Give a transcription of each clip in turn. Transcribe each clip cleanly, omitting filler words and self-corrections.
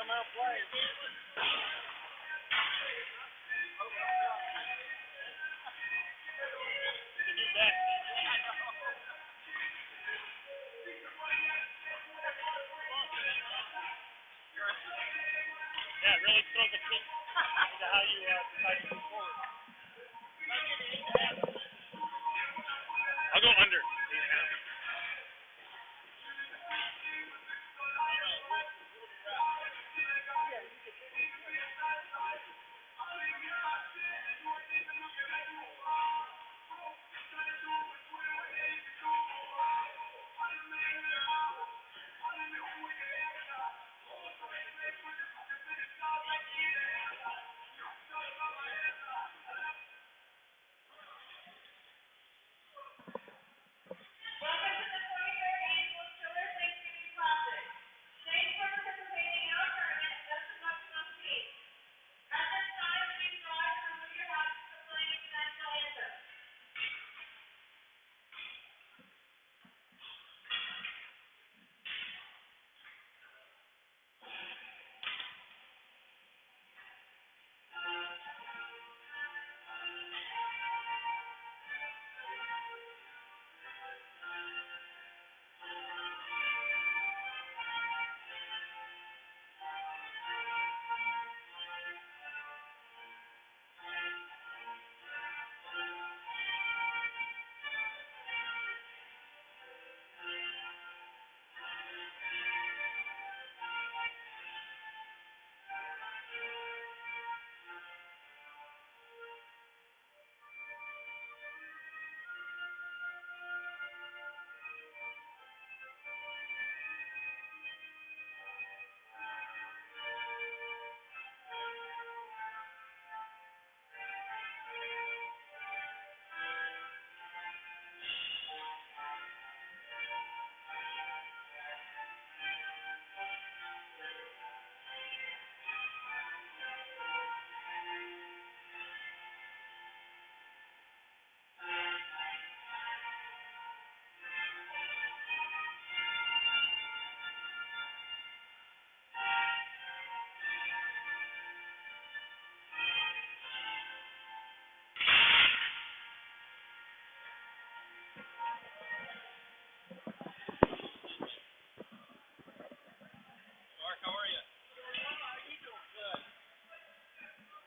Yeah, it really throws a kick into how you decide to move forward. I'll go under.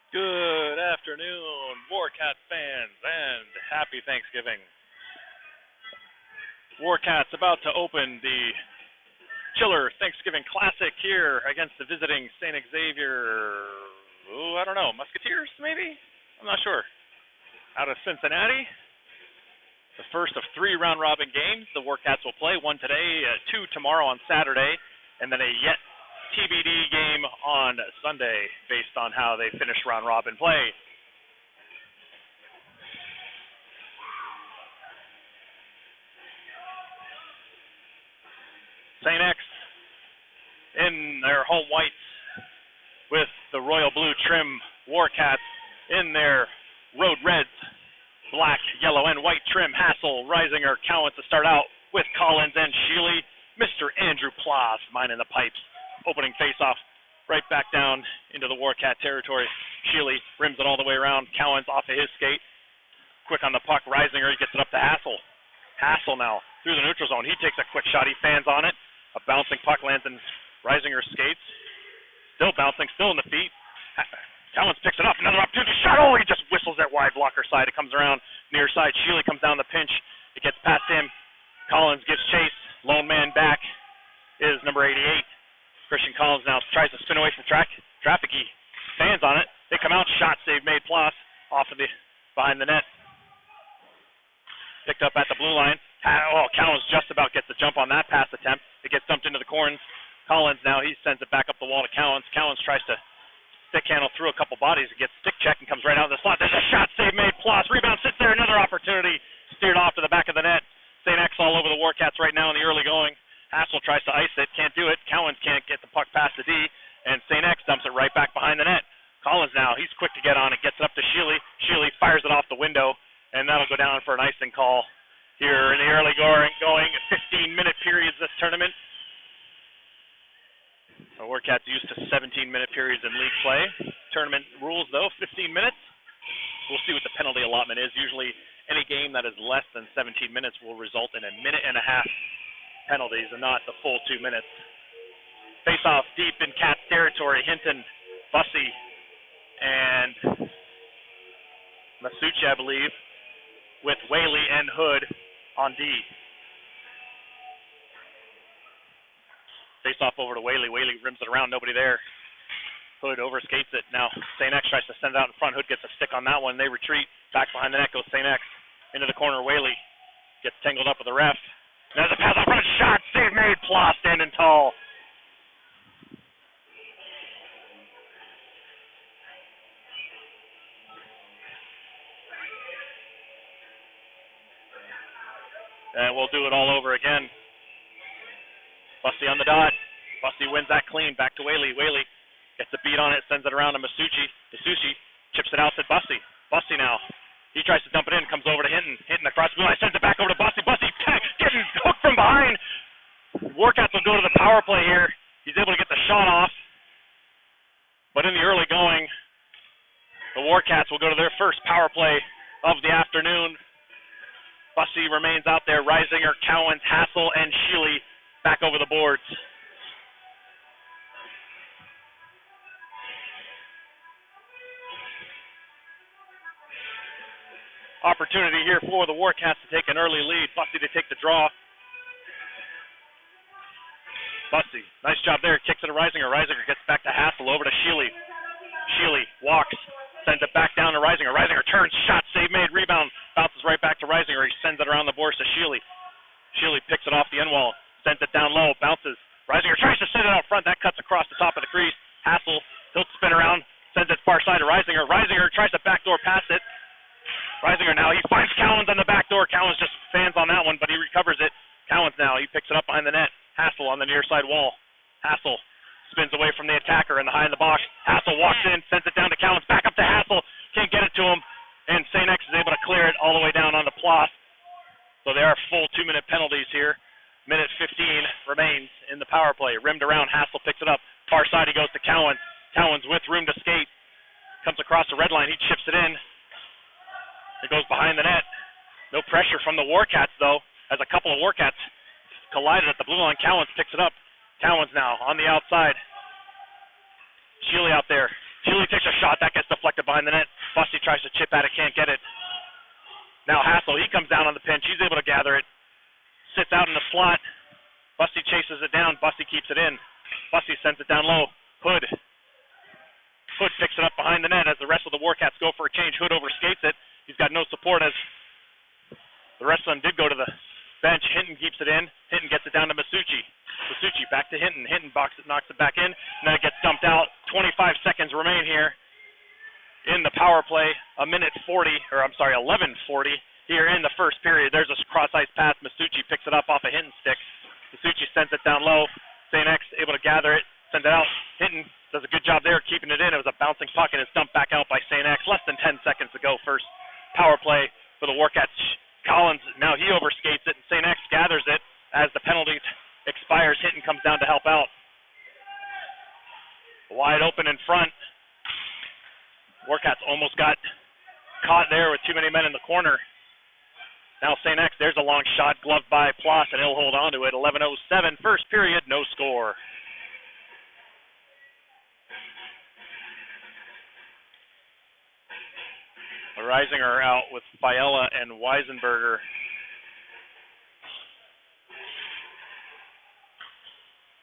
Good afternoon, Warcats fans, and happy Thanksgiving. Warcats about to open the Chiller Thanksgiving Classic here against the visiting St. Xavier, I don't know, Musketeers maybe? I'm not sure. Out of Cincinnati. The first of 3 round-robin games the Warcats will play, 1 today, 2 tomorrow on Saturday, and then a yet TBD game on Sunday based on how they finish round-robin play. St. X in their home whites with the royal blue trim. Warcats in their road reds, black, yellow, and white trim. Hassel, Reisinger, Cowan to start out with Collins and Sheely. Mr. Andrew Plas minding the pipes. Opening face-off right back down into the Warcat territory. Sheely rims it all the way around. Cowan's off of his skate. Quick on the puck. Reisinger gets it up to Hassel. Hassel now through the neutral zone. He takes a quick shot. He fans on it. A bouncing puck lands in Reisinger's skates. Still bouncing, still in the feet. Cowan's picks it up. Another opportunity shot. Oh, he just whistles that wide blocker side. It comes around near side. Sheely comes down the pinch. It gets past him. Collins gives chase. Lone man back is number 88. Christian Collins now tries to spin away from traffic. He stands on it. They come out. Shot save made. Plas off of the behind the net. Picked up at the blue line. Collins just about gets the jump on that pass attempt. It gets dumped into the corners. Collins now, he sends it back up the wall to Cowan. Cowan tries to stick handle through a couple bodies and gets stick check and comes right out of the slot. There's a shot save made. Plas rebound sits there. Another opportunity steered off to the back of the net. St. X all over the Warcats right now in the early going. Hassel tries to ice it, can't do it. Cowan can't get the puck past the D, and St. X dumps it right back behind the net. Collins now, he's quick to get on it, gets it up to Sheely. Sheely fires it off the window, and that'll go down for an icing call here in the early going 15-minute periods this tournament. The The Warcats used to 17-minute periods in league play. Tournament rules, though, 15 minutes. We'll see what the penalty allotment is. Usually any game that is less than 17 minutes will result in a minute and a half penalties and not the full 2 minutes. Face-off deep in Cats territory. Hinton, Bussey, and Masucci, I believe, with Whaley and Hood on D. Face-off over to Whaley. Whaley rims it around, nobody there. Hood overskates it. Now St. X tries to send it out in front. Hood gets a stick on that one. They retreat. Back behind the net goes St. X. Into the corner, Whaley gets tangled up with the ref. There's a pass out front. Shot. Save made. Ploss standing tall. And we'll do it all over again. Bussey on the dot. Bussey wins that clean. Back to Whaley. Whaley gets a beat on it, sends it around to Masucci. Masucci chips it out to Bussey. Bussey now. He tries to dump it in, comes over to Hinton. Hinton across the blue line, sends it back over to Bussey. Bussey getting hooked from behind. Warcats will go to the power play here. He's able to get the shot off. But in the early going, the Warcats will go to their first power play of the afternoon. Bussey remains out there. Reisinger, Cowens, Hassel, and Sheely back over the boards. Opportunity here for the Warcats to take an early lead. Bussey to take the draw. Bussey, nice job there. Kicks it to Reisinger. Reisinger gets back to Hassel. Over to Sheely. Sheely walks. Sends it back down to Reisinger. Reisinger turns. Shot. Save made. Rebound. Bounces right back to Reisinger. He sends it around the boards to Sheely. Sheely picks it off the end wall. Sends it down low. Bounces. Reisinger tries to send it out front. That cuts across the top of the crease. Hassel. He'll spin around. Sends it far side to Reisinger. Reisinger tries to backdoor pass it. Reisinger now, he finds Cowens on the back door. Cowens just fans on that one, but he recovers it. Cowens now, he picks it up behind the net. Hassel on the near side wall. Hassel spins away from the attacker in the high in the box. Hassel walks in, sends it down to Cowens, back up to Hassel. Can't get it to him, and St. X is able to clear it all the way down onto Ploss. So there are full 2-minute penalties here. Minute 15 remains in the power play. Rimmed around, Hassel picks it up. Far side, he goes to Cowens. Cowens with room to skate. Comes across the red line, he chips it in. It goes behind the net. No pressure from the Warcats, though, as a couple of Warcats collided at the blue line. Cowens picks it up. Cowens now on the outside. Sheely out there. Sheely takes a shot. That gets deflected behind the net. Bussey tries to chip at it, can't get it. Now Hassel, he comes down on the pinch. He's able to gather it. Sits out in the slot. Bussey chases it down. Bussey keeps it in. Bussey sends it down low. Hood. Hood picks it up behind the net as the rest of the Warcats go for a change. Hood overskates it. He's got no support as the rest of them did go to the bench. Hinton keeps it in. Hinton gets it down to Masucci. Masucci back to Hinton. Hinton knocks it back in, and then it gets dumped out. 25 seconds remain here in the power play. 11:40 here in the first period. There's a cross-ice pass. Masucci picks it up off a Hinton stick. Masucci sends it down low. St. X able to gather it, send it out. Hinton does a good job there keeping it in. It was a bouncing puck, and it's dumped back out by St. X. Less than 10 seconds to go. First power play for the Warcats. Collins, now he overskates it, and St. X gathers it as the penalty expires. Hinton comes down to help out. Wide open in front. Warcats almost got caught there with too many men in the corner. Now St. X, there's a long shot, gloved by Ploss, and he'll hold on to it. 11:07, first period, no score. Reisinger out with Fiala and Weisenberger.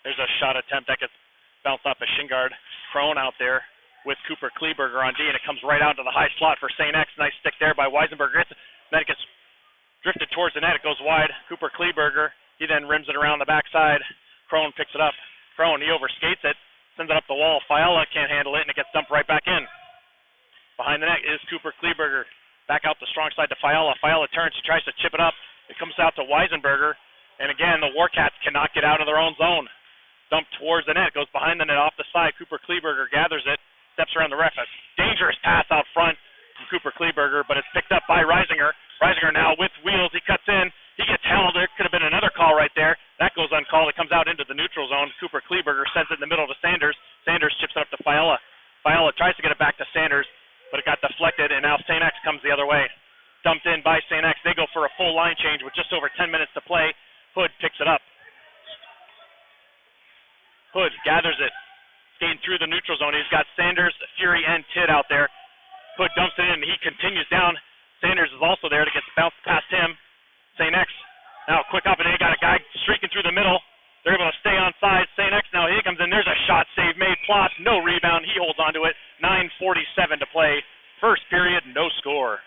There's a shot attempt that gets bounced off a shin guard. Crone out there with Cooper Kleberger on D, and it comes right out to the high slot for St. X. Nice stick there by Weisenberger. Then it gets drifted towards the net. It goes wide. Cooper Kleberger, he then rims it around the backside. Crone picks it up. Crone, he overskates it, sends it up the wall. Fiala can't handle it, and it gets dumped right back in. Behind the net is Cooper Kleberger. Back out the strong side to Fiala. Fiala turns. He tries to chip it up. It comes out to Weisenberger. And again, the Warcats cannot get out of their own zone. Dumped towards the net. Goes behind the net off the side. Cooper Kleberger gathers it. Steps around the ref. A dangerous pass out front from Cooper Kleberger, but it's picked up by Reisinger. Reisinger now with wheels. He cuts in. He gets held. There could have been another call right there. That goes uncalled. It comes out into the neutral zone. Cooper Kleberger sends it in the middle to Sanders. now St. X comes the other way. Dumped in by St. X. They go for a full line change with just over 10 minutes to play. Hood picks it up. Hood gathers it. Skating through the neutral zone. He's got Sanders, Fury, and Tidd out there. Hood dumps it in. He continues down. Sanders is also there to get bounced past him. St. X now quick up, and they got a guy streaking through the middle. They're able to stay on side. St. X now, he comes in. There's a shot save made. Plotz, no rebound. He holds on to it. 9:47 to play. First period, no score.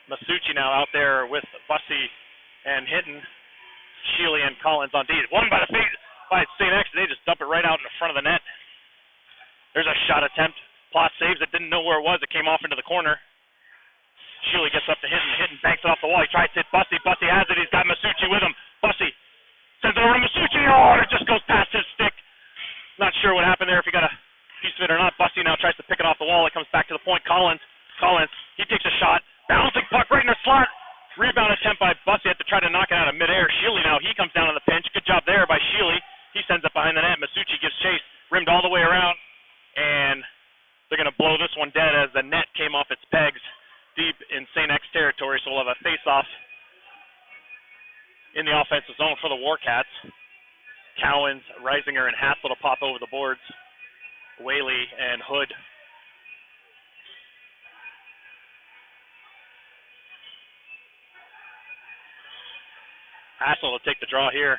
Masucci now out there with Bussey and Hinton. Shealy and Collins on D. One by the feet by St. X. They just dump it right out in the front of the net. There's a shot attempt. Plotz saves it. Didn't know where it was. It came off into the corner. Shealy gets up to Hinton. Hinton banks it off the wall. He tries to hit Bussey. Bussey has it. He's got Masucci with him. Bussey sends it over to Masucci. Oh, and it just goes past his stick. Not sure what happened there, if he got a piece of it or not. Bussey now tries to pick it off the wall. It comes back to the point. Collins, he takes a shot. Bouncing puck right in the slot. Rebound attempt by Bussey. Had to try to knock it out of midair. Shealy now, he comes down on the pinch. Good job there by Shealy. He sends it behind the net. Masucci gives chase. Rimmed all the way around. And they're going to blow this one dead as the net came off its pegs deep in St. X territory. So we'll have a face-off in the offensive zone for the Warcats. Cowens, Reisinger, and Hassel to pop over the boards. Whaley and Hood. Hassel will take the draw here.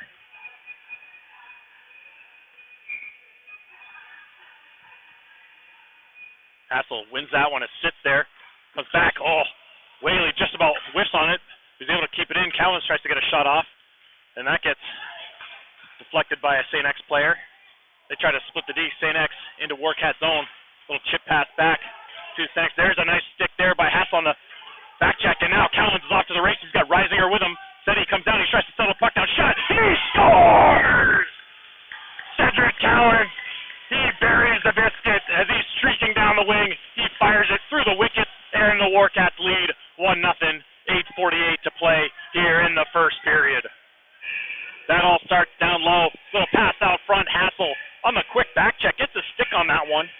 Hassel wins that one. It sits there. Comes back. Oh, Whaley just about whiffs on it. He's able to keep it in. Cowens tries to get a shot off. And that gets deflected by a St. X player. They try to split the D. St. X into Warcat zone. Little chip pass back to St. X. There's a nice stick there by Hassel on the back check. And now Cowens is off to the race. He's got Reisinger with him. Then he comes down, he tries to settle the puck down, shot, he scores! Cedric Cowens, he buries the biscuit as he's streaking down the wing. He fires it through the wicket, and the Warcats lead 1-0, 8:48 to play here in the first period. That all starts down low, little pass out front, Hassel on the quick back check, gets a stick on that one.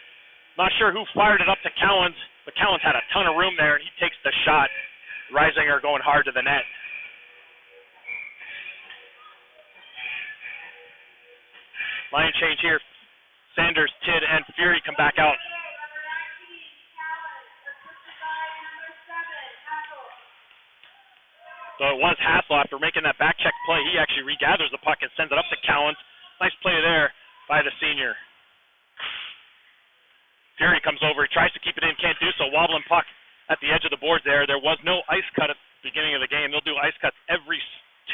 Not sure who fired it up to Cowens, but Cowens had a ton of room there, and he takes the shot. Reisinger going hard to the net. Line change here. Sanders, Tidd, and Fury come back out. So it was Hassel after making that back check play. He actually regathers the puck and sends it up to Cowens. Nice play there by the senior. Fury comes over. He tries to keep it in. Can't do so. Wobbling puck at the edge of the board there. There was no ice cut at the beginning of the game. They'll do ice cuts every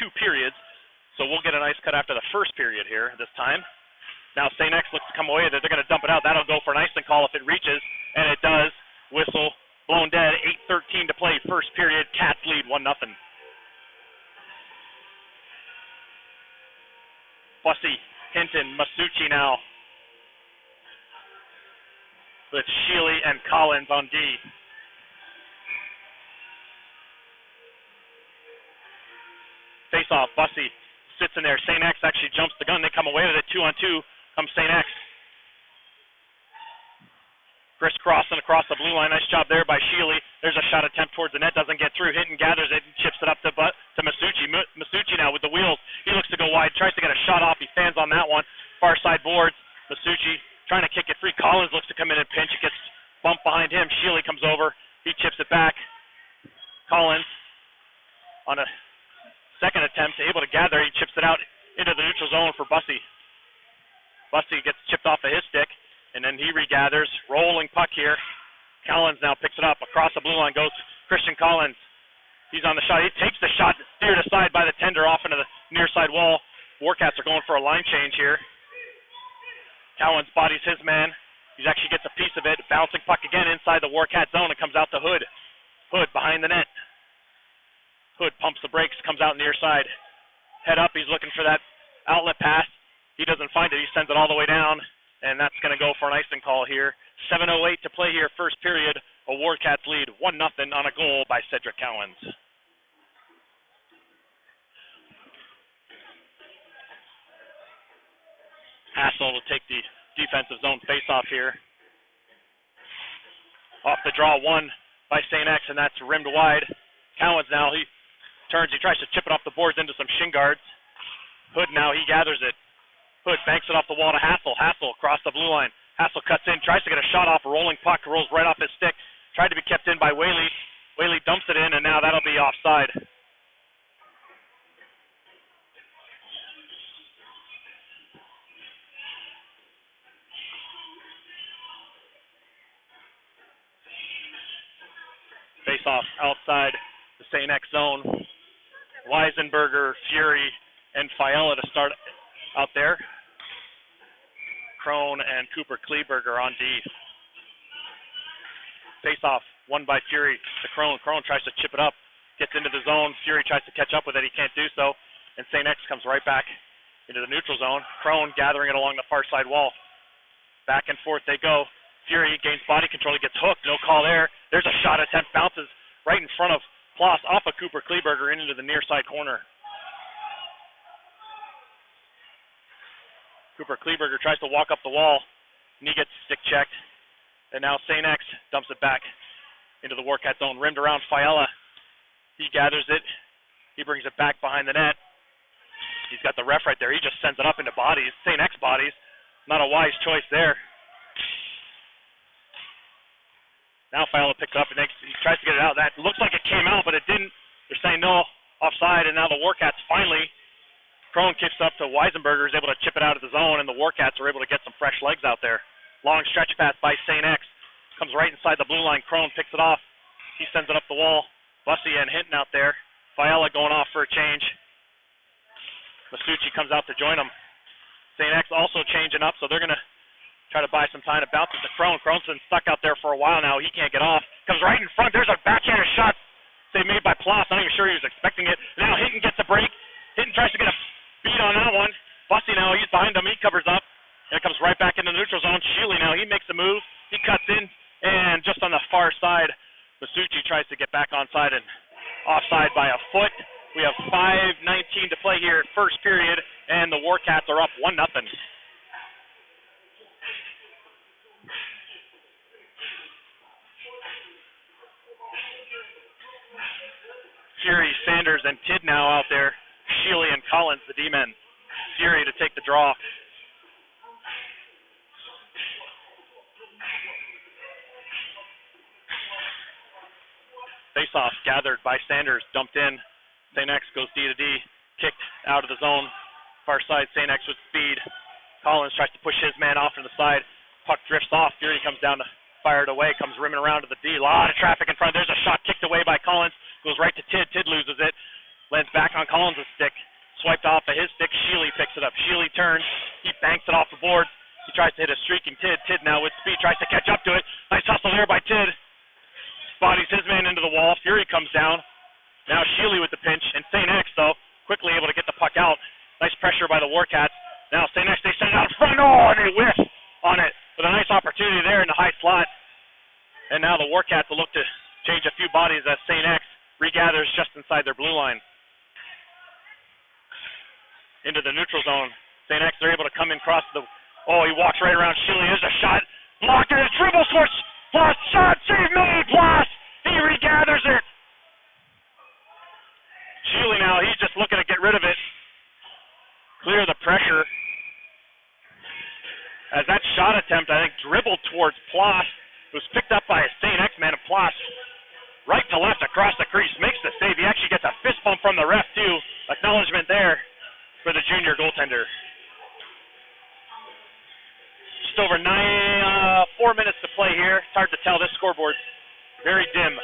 2 periods. So we'll get an ice cut after the first period here this time. Now St. X looks to come away. They're going to dump it out. That'll go for an icing call if it reaches, and it does. Whistle blown dead. 8:13 to play. First period. Cats lead 1-0. Bussey, Hinton, Masucci now with Shealy and Collins on D. Face off. Bussey sits in there. St. X actually jumps the gun. They come away with it. 2-on-2 comes St. X. Crisscrossing across the blue line. Nice job there by Shealy. There's a shot attempt towards the net. Doesn't get through. Hinton gathers it and chips it up to Masucci. Masucci now with the wheels. He looks to go wide. Tries to get a shot off. He fans on that one. Far side boards. Masucci trying to kick it free. Collins looks to come in and pinch. It gets bumped behind him. Shealy comes over. He chips it back. Collins on a second attempt, able to gather. He chips it out into the neutral zone for Bussey. Bussey gets chipped off of his stick, and then he regathers. Rolling puck here. Collins now picks it up. Across the blue line goes Christian Collins. He's on the shot. He takes the shot, steered aside by the tender off into the near side wall. Warcats are going for a line change here. Collins bodies his man. He actually gets a piece of it. Bouncing puck again inside the Warcat zone. It comes out to Hood. Hood behind the net. Hood pumps the brakes, comes out near side. Head up, he's looking for that outlet pass. He doesn't find it. He sends it all the way down, and that's going to go for an icing call here. 7:08 to play here, first period. A Warcats lead 1-0 on a goal by Cedric Cowens. Hassel will take the defensive zone face-off here. Off the draw, one by St. X, and that's rimmed wide. Cowens now, he turns, he tries to chip it off the boards into some shin guards. Hood now, he gathers it. Hood banks it off the wall to Hassel. Hassel across the blue line. Hassel cuts in, tries to get a shot off, a rolling puck, rolls right off his stick. Tried to be kept in by Whaley. Whaley dumps it in, and now that'll be offside. Face off outside the St. X zone. Weisenberger, Fury, and Fiala to start out there. Crone and Cooper Kleberger on D. Face off, one by Fury to Crone. Crone tries to chip it up, gets into the zone. Fury tries to catch up with it. He can't do so. And St. X comes right back into the neutral zone. Crone gathering it along the far side wall. Back and forth they go. Fury gains body control. He gets hooked. No call there. There's a shot attempt. Bounces right in front of Ploss off of Cooper Kleberger into the near side corner. Cooper Kleberger tries to walk up the wall, and he gets stick checked. And now St. X dumps it back into the Warcat zone, rimmed around Fiala. He gathers it. He brings it back behind the net. He's got the ref right there. He just sends it up into bodies, St. X bodies. Not a wise choice there. Now Fiala picks it up and he tries to get it out. That looks like it came out, but it didn't. They're saying no, offside, and now the Warcats finally. Crone kicks up to Weisenberger, is able to chip it out of the zone, and the Warcats are able to get some fresh legs out there. Long stretch pass by St. X. Comes right inside the blue line. Crone picks it off. He sends it up the wall. Bussy and Hinton out there. Fiala going off for a change. Masucci comes out to join him. St. X also changing up, so they're going to try to buy some time to bounce it to Crone. Crone's been stuck out there for a while now. He can't get off. Comes right in front. There's a backhanded shot. They made by Ploss. I'm not even sure he was expecting it. Now Hinton gets a break. Hinton tries to get a beat on that one. Bussy now, he's behind him. He covers up. And it comes right back into the neutral zone. Sheely now, he makes a move. He cuts in. And just on the far side, Masucci tries to get back onside and offside by a foot. We have 5:19 to play here at first period, and the Warcats are up 1-0. Fury, Sanders, and Tidd now out there. Sheely and Collins, the D-men. Fury to take the draw. Face-off gathered by Sanders, dumped in. St. X goes D to D, kicked out of the zone. Far side, St. X with speed. Collins tries to push his man off to the side. Puck drifts off. Fury comes down to fire it away, comes rimming around to the D. A lot of traffic in front. There's a shot kicked away by Collins. Goes right to Tidd. Tidd loses it. Lands back on Collins' stick. Swiped off of his stick. Sheely picks it up. Sheely turns. He banks it off the board. He tries to hit a streaking Tidd. Tidd now with speed tries to catch up to it. Nice hustle there by Tidd. Bodies his man into the wall. Fury comes down. Now Sheely with the pinch. And St. X, though, quickly able to get the puck out. Nice pressure by the Warcats. Now St. X, they send it out front. Oh, and they whiff on it with a nice opportunity there in the high slot. And now the Warcats will look to change a few bodies as St. X regathers just inside their blue line. Into the neutral zone. St. X, they're able to come in across the... Oh, he walks right around Sheely. There's a shot. Blocked in his dribble switch. Plus shot. Save made. Plus. He regathers it. Sheely now, he's just looking to get rid of it. Clear the pressure. As that shot attempt, I think, dribbled towards Ploss. It was picked up by a St. X man, and Ploss right to left across the crease, makes the save. He actually gets a fist bump from the ref, too. Acknowledgement there for the junior goaltender. Just over 4 minutes to play here. It's hard to tell. This scoreboard's very dim.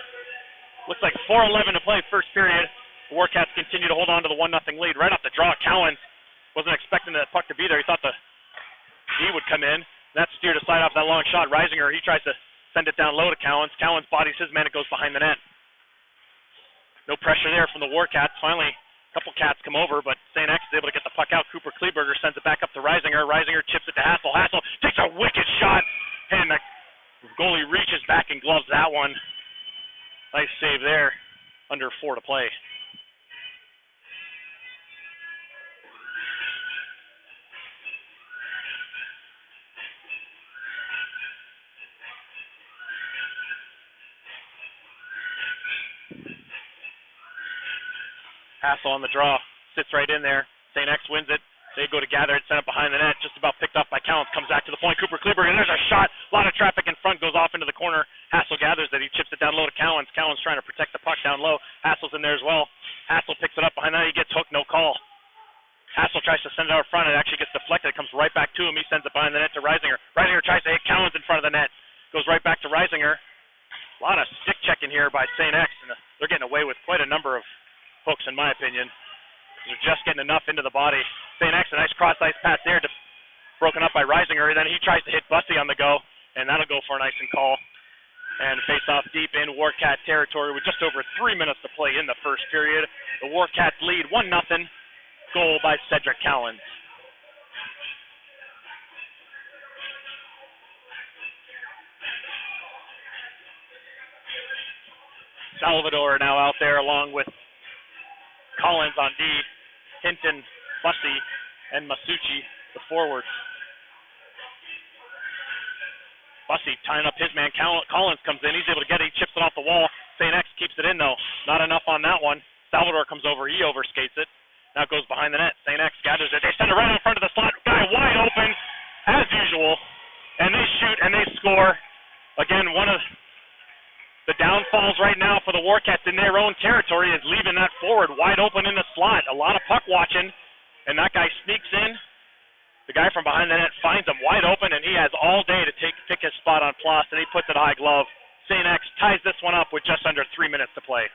Looks like 4:11 to play first period. The Warcats continue to hold on to the 1-0 lead. Right off the draw, Cowens wasn't expecting that puck to be there. He thought the D would come in. That steered aside off that long shot. Reisinger, he tries to send it down low to Cowens. Cowens bodies his man. It goes behind the net. No pressure there from the Warcats. Finally, a couple cats come over, but St. X is able to get the puck out. Cooper Kleberger sends it back up to Reisinger. Reisinger chips it to Hassel. Hassel takes a wicked shot, and the goalie reaches back and gloves that one. Nice save there. Under 4 to play. Hassel on the draw. Sits right in there. St. X wins it. They go to gather it, send it behind the net, just about picked up by Callens. Comes back to the point. Cooper Kleberg, and there's a shot. A lot of traffic in front, goes off into the corner. Hassel gathers it. He chips it down low to Callens. Callens trying to protect the puck down low. Hassel's in there as well. Hassel picks it up behind that. He gets hooked, no call. Hassel tries to send it out front. It actually gets deflected. It comes right back to him. He sends it behind the net to Reisinger. Reisinger tries to hit Callens in front of the net. Goes right back to Reisinger. A lot of stick checking here by St. X, and they're getting away with quite a number of hooks, in my opinion. They're just getting enough into the body. St. X, a nice cross-ice pass there, broken up by Reisinger. And then he tries to hit Bussey on the go, and that'll go for an icing call. And face off deep in Warcat territory with just over 3 minutes to play in the first period. The Warcats lead 1-0. Goal by Cedric Callens. Salvador now out there along with Collins on D, Hinton, Bussey, and Masucci, the forwards. Bussey tying up his man. Collins comes in. He's able to get it. He chips it off the wall. St. X keeps it in, though. Not enough on that one. Salvador comes over. He overskates it. Now it goes behind the net. St. X gathers it. They send it right in front of the slot. Guy wide open, as usual. And they shoot and they score. Again, one of the downfalls right now for the Warcats in their own territory is leaving that forward wide open in the slot. A lot of puck watching, and that guy sneaks in. The guy from behind the net finds him wide open, and he has all day to pick his spot on Ploss, and he puts it high glove. St. X ties this one up with just under 3 minutes to play.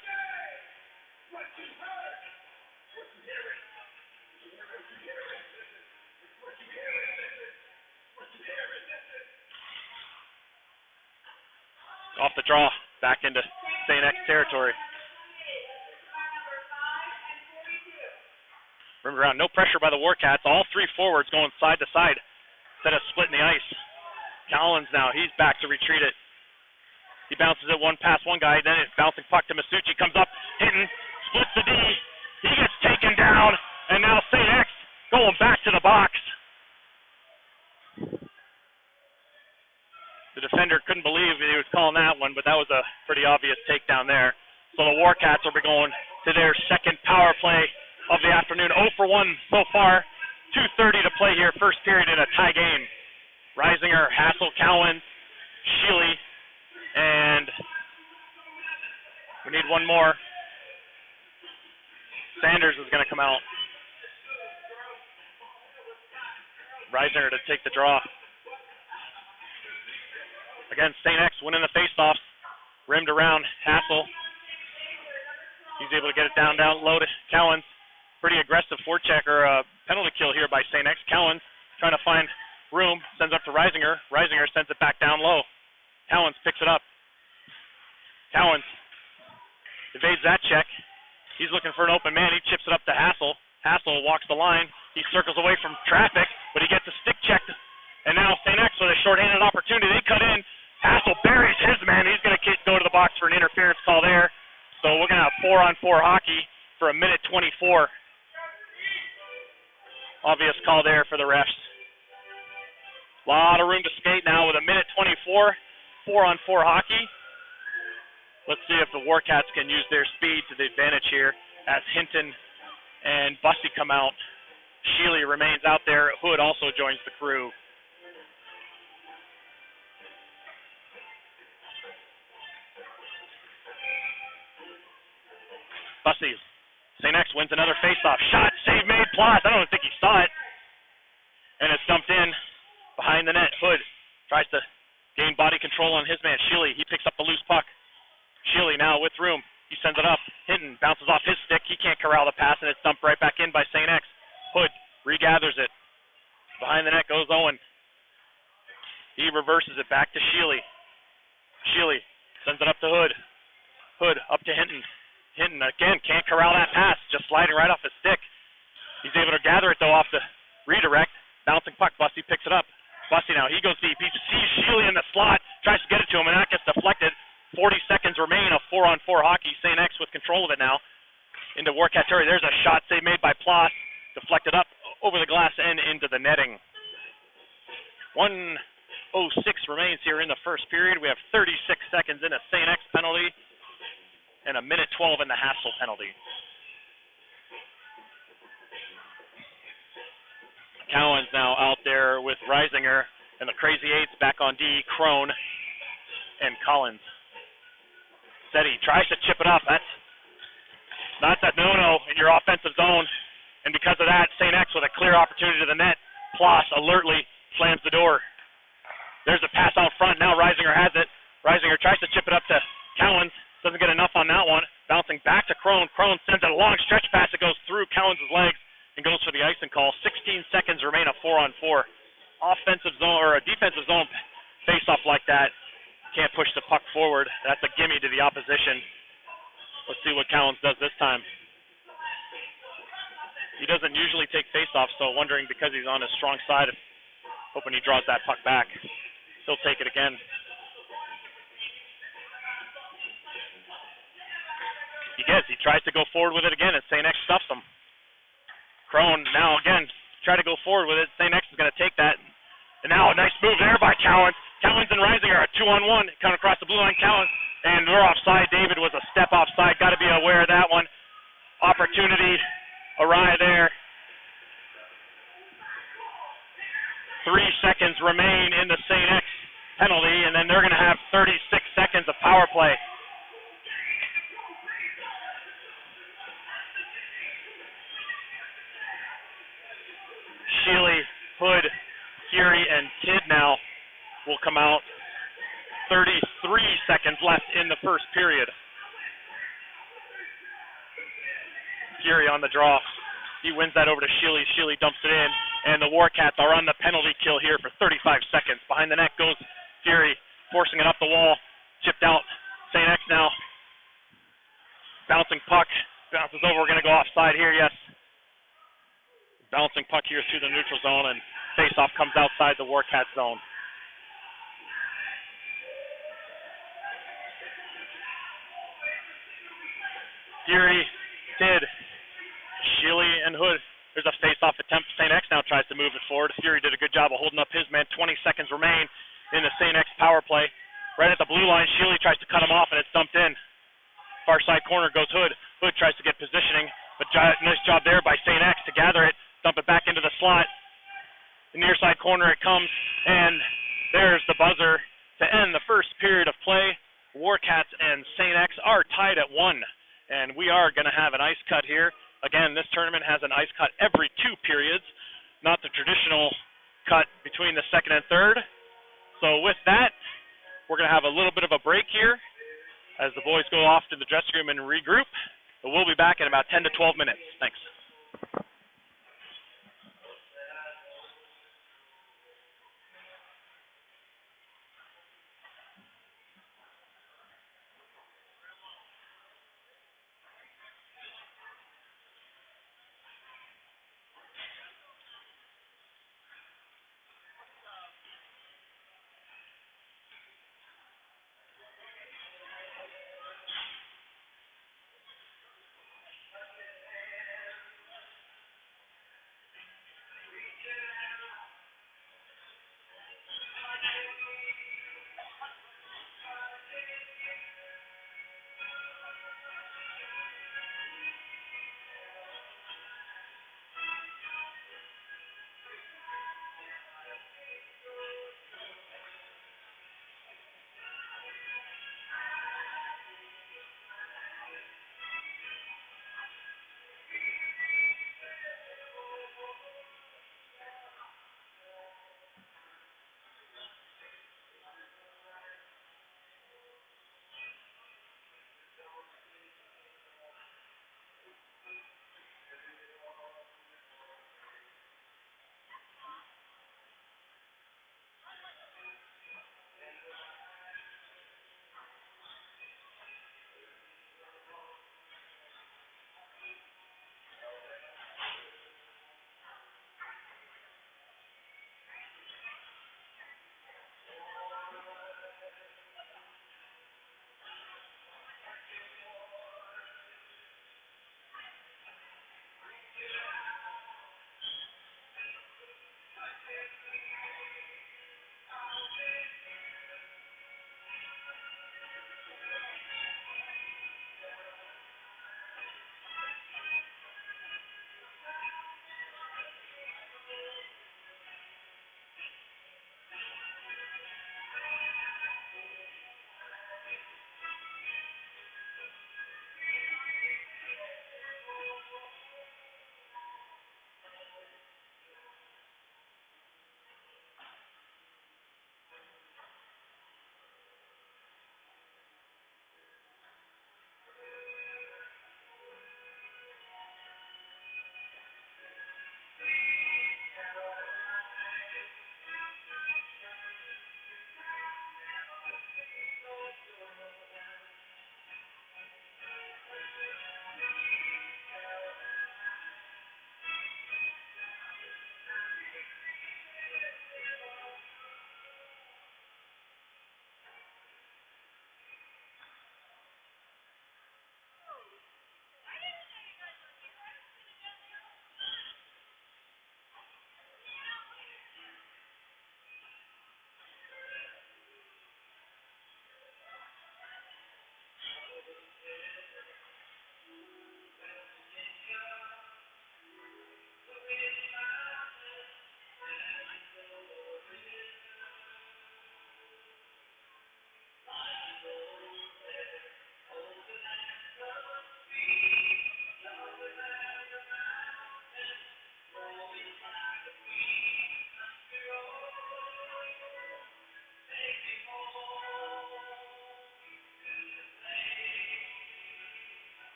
Off the draw, back into St. X territory. Remember, around, no pressure by the Warcats. All three forwards going side to side instead of splitting the ice. Collins now, he's back to retreat it. He bounces it one past one guy, then it's bouncing puck to Masucci, comes up, hitting, splits the D. He gets taken down, and now St. X going back to the box. The defender couldn't believe he was calling that one, but that was a pretty obvious takedown there. So the Warcats will be going to their second power play of the afternoon. 0 for 1 so far. 2:30 to play here, first period in a tie game. Reisinger, Hassel, Callens, Sheely, and we need one more. Sanders is going to come out. Reisinger to take the draw. Again, St. X winning the faceoffs. Rimmed around Hassel. He's able to get it down low to Callens. Pretty aggressive forecheck or penalty kill here by St. X. Callens trying to find room. Sends up to Reisinger. Reisinger sends it back down low. Callens picks it up. Callens evades that check. He's looking for an open man. He chips it up to Hassel. Hassel walks the line. He circles away from traffic, but he gets a stick check. And now St. X with a shorthanded opportunity. They cut in. Hassel buries his man. He's going to go to the box for an interference call there. So we're going to have 4-on-4 hockey for 1:24. Obvious call there for the refs. A lot of room to skate now with 1:24. 4-on-4 hockey. Let's see if the Warcats can use their speed to the advantage here as Hinton and Bussey come out. Sheely remains out there. Hood also joins the crew. Bussey. St. X wins another faceoff. Shot, save made, Ploss. I don't think he saw it. And it's dumped in behind the net. Hood tries to gain body control on his man, Sheely. He picks up the loose puck. Sheely now with room. He sends it up. Hinton bounces off his stick. He can't corral the pass, and it's dumped right back in by St. X. Hood regathers it. Behind the net goes Owen. He reverses it back to Sheely. Sheely sends it up to Hood. Hood up to Hinton. Hinton again can't corral that pass, just sliding right off his stick. He's able to gather it though off the redirect. Bouncing puck, Bussey picks it up. Bussey now, he goes deep. He sees Sheely in the slot, tries to get it to him, and that gets deflected. 40 seconds remain of 4-on-4 hockey. St. X with control of it now. Into Warcat territory. There's a shot save made by Ploss. Deflected up over the glass and into the netting. 1:06 remains here in the first period. We have 36 seconds in a St. X penalty and 1:12 in the Hassel penalty. Cowan's now out there with Reisinger, and the Crazy Eights back on D, Crone and Collins. Setti tries to chip it up. That's a no-no in your offensive zone, and because of that, St. X with a clear opportunity to the net. Ploss alertly slams the door. There's a pass out front. Now Reisinger has it. Reisinger tries to chip it up to Cowens. Doesn't get enough on that one. Bouncing back to Crone. Crone sends it a long stretch pass. It goes through Cowens' legs and goes for the icing call. 16 seconds remain, a 4-on-4. Offensive zone or a defensive zone face-off like that. Can't push the puck forward. That's a gimme to the opposition. Let's see what Cowens does this time. He doesn't usually take face-offs, so wondering because he's on his strong side, hoping he draws that puck back. He'll take it again. He tries to go forward with it again, and St. X stuffs him. Crone now again try to go forward with it. St. X is going to take that. And now a nice move there by Cowens. Cowens and Reisinger are 2-on-1 coming across the blue line. Cowens, and they're offside. David was a step offside. Got to be aware of that one. Opportunity awry there. 3 seconds remain in the St. X penalty, and then they're going to have 36 seconds of power play. Sheely, Hood, Fury, and Kidd now will come out. 33 seconds left in the first period. Fury on the draw. He wins that over to Sheely. Sheely dumps it in, and the Warcats are on the penalty kill here for 35 seconds. Behind the net goes Fury, forcing it up the wall. Chipped out. St. X now. Bouncing puck. Bounces over. We're going to go offside here, yes. Bouncing puck here through the neutral zone, and face-off comes outside the Warcats zone. Fury, Kidd, Sheely, and Hood. There's a face-off attempt. St. X now tries to move it forward. Fury did a good job of holding up his man. 20 seconds remain in the St. X power play. Right at the blue line, Sheely tries to cut him off, and it's dumped in. Far side corner goes Hood. Hood tries to get positioning, but nice job there by St. X to gather it, dump it back into the slot. The near side corner it comes, and there's the buzzer to end the first period of play. Warcats and St. X are tied at 1, and we are going to have an ice cut here. Again, this tournament has an ice cut every 2 periods, not the traditional cut between the second and third. So with that, we're going to have a little bit of a break here as the boys go off to the dressing room and regroup. But we'll be back in about 10 to 12 minutes. Thanks.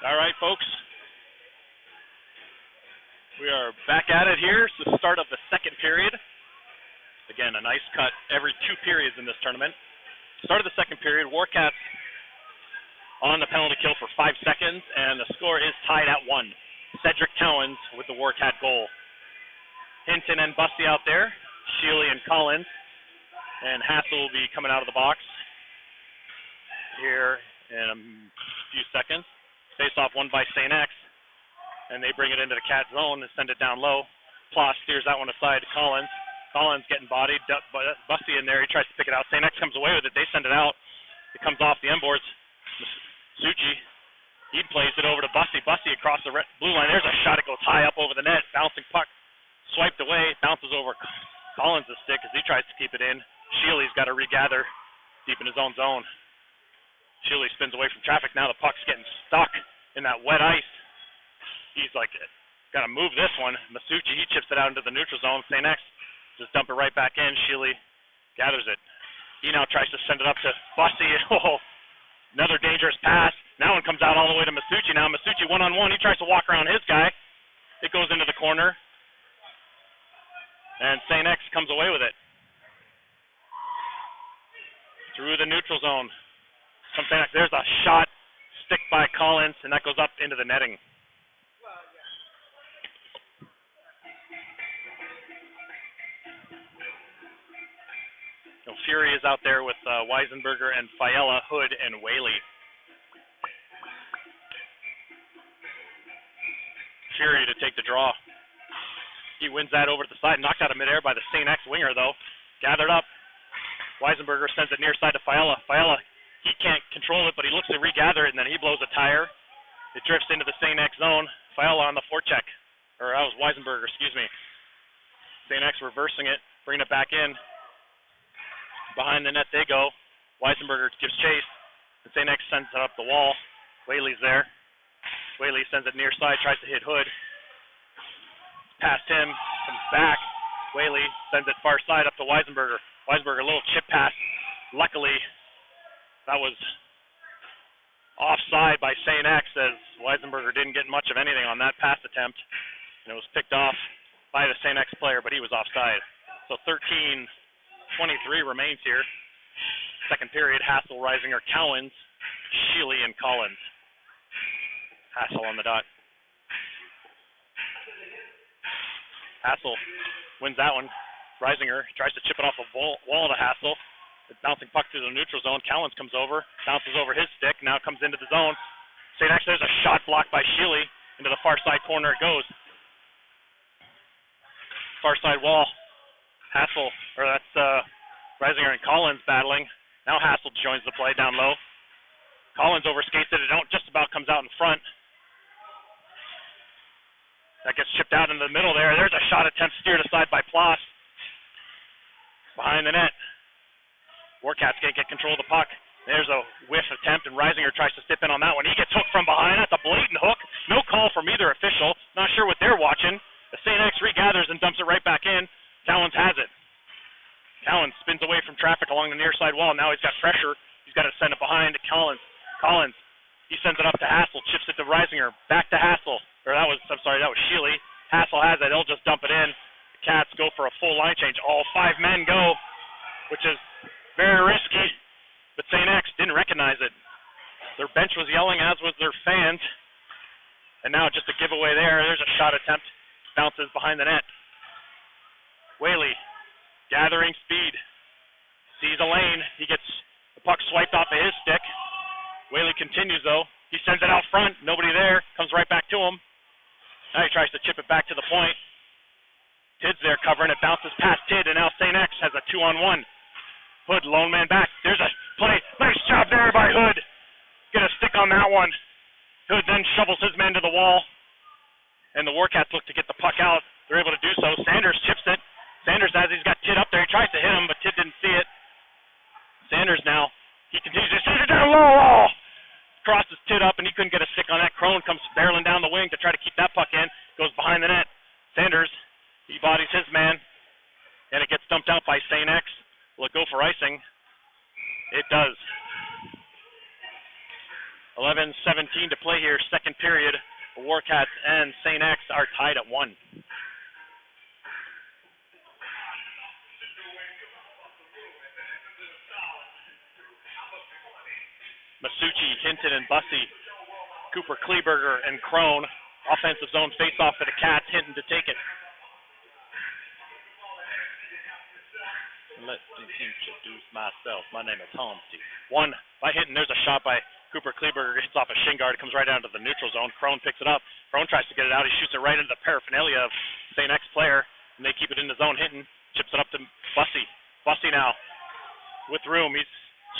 All right, folks. We are back at it here. It's the start of the second period. Again, a nice cut every 2 periods in this tournament. Start of the second period, Warcats on the penalty kill for 5 seconds, and the score is tied at 1. Cedric Cowens with the Warcat goal. Hinton and Busty out there, Sheely and Collins, and Hassel will be coming out of the box here in a few seconds. Face-off won by St. X, and they bring it into the Cat zone and send it down low. Ploss steers that one aside to Collins. Collins getting bodied. Busty in there. He tries to pick it out. St. X comes away with it. They send it out. It comes off the end boards. Suchi, he plays it over to Busty. Busty across the blue line. There's a shot. It goes high up over the net. Bouncing puck. Swiped away. Bounces over Collins' stick as he tries to keep it in. Sheely's got to regather deep in his own zone. Sheely spins away from traffic. Now the puck's getting stuck in that wet ice. He's like, got to move this one. Masucci, he chips it out into the neutral zone. St. X just dump it right back in. Sheely gathers it. He now tries to send it up to Busty. Oh, another dangerous pass. Now one comes out all the way to Masucci. Now Masucci one-on-one. He tries to walk around his guy. It goes into the corner. And St. X comes away with it. Through the neutral zone. There's a shot, stick by Collins, and that goes up into the netting. Fury is out there with Weisenberger and Fiella, Hood, and Whaley. Fury to take the draw. He wins that over to the side, knocked out of midair by the St. X winger, though. Gathered up. Weisenberger sends it near side to Fiella. Fiella, he can't control it, but he looks to regather it, and then he blows a tire. It drifts into the St. X zone. Fiella on the forecheck. Or that was Weisenberger, excuse me. St. X reversing it, bringing it back in. Behind the net they go. Weisenberger gives chase, and St. X sends it up the wall. Whaley's there. Whaley sends it near side, tries to hit Hood. Past him, comes back. Whaley sends it far side up to Weisenberger. Weisenberger, a little chip pass. Luckily, that was offside by St. X, as Weisenberger didn't get much of anything on that pass attempt. And it was picked off by the St. X player, but he was offside. So 13-23 remains here. Second period, Hassel, Reisinger, Cowens, Sheely, and Collins. Hassel on the dot. Hassel wins that one. Reisinger tries to chip it off a wall to Hassel. It's bouncing puck through the neutral zone. Cowens comes over, bounces over his stick, now comes into the zone. St. X, there's a shot blocked by Sheely. Into the far side corner it goes. Far side wall. Hassel, or that's Reisinger and Collins battling. Now Hassel joins the play down low. Collins overskates it. It just about comes out in front. That gets chipped out into the middle there. There's a shot attempt steered aside by Ploss. Behind the net. Warcats can't get control of the puck. There's a whiff attempt, and Reisinger tries to step in on that one. He gets hooked from behind. That's a blatant hook. No call from either official. Not sure what they're watching. The St. X regathers and dumps it right back in. Cowens has it. Cowens spins away from traffic along the near side wall. Now he's got pressure. He's got to send it behind to Collins. Collins, he sends it up to Hassel. Chips it to Reisinger. Back to Hassel. That was Sheely. Hassel has it. He'll just dump it in. The Cats go for a full line change. All 5 men go, which is very risky. But St. X didn't recognize it. Their bench was yelling, as was their fans. And now just a giveaway there. There's a shot attempt. Bounces behind the net. Whaley, gathering speed. Sees a lane. He gets the puck swiped off of his stick. Whaley continues, though. He sends it out front. Nobody there. Comes Now he tries to chip it back to the point. Tid's there covering it, bounces past Tid, and now St. X has a 2-on-1. Hood, lone man back. There's a play. Nice job there by Hood. Get a stick on that one. Hood then shovels his man to the wall, and the Warcats look to get the puck out. They're able to do so. Sanders chips it. Sanders, as he's got Tid up there, he tries to hit him, but Tid didn't see it. Sanders now, he continues to send it down low. Crosses Tid up, and he couldn't get a stick on that. Crone comes barreling down the wing to try to keep that puck in. Goes behind the net. Sanders, he bodies his man, and it gets dumped out by St. X. Will it go for icing? It does. 11:17 to play here, second period. The Warcats and St. X are tied at 1. Masucci, Hinton, and Bussey. Cooper, Kleberger, and Crone. Offensive zone face-off for the Cats. Hinton to take it. Let me introduce myself. My name is Humpty. One by Hinton. There's a shot by Cooper Kleberger. Hits off a shin guard. It comes right down to the neutral zone. Crone picks it up. Crone tries to get it out. He shoots it right into the paraphernalia of St. X player, and they keep it in the zone. Hinton chips it up to Bussey. Bussey now with room. He's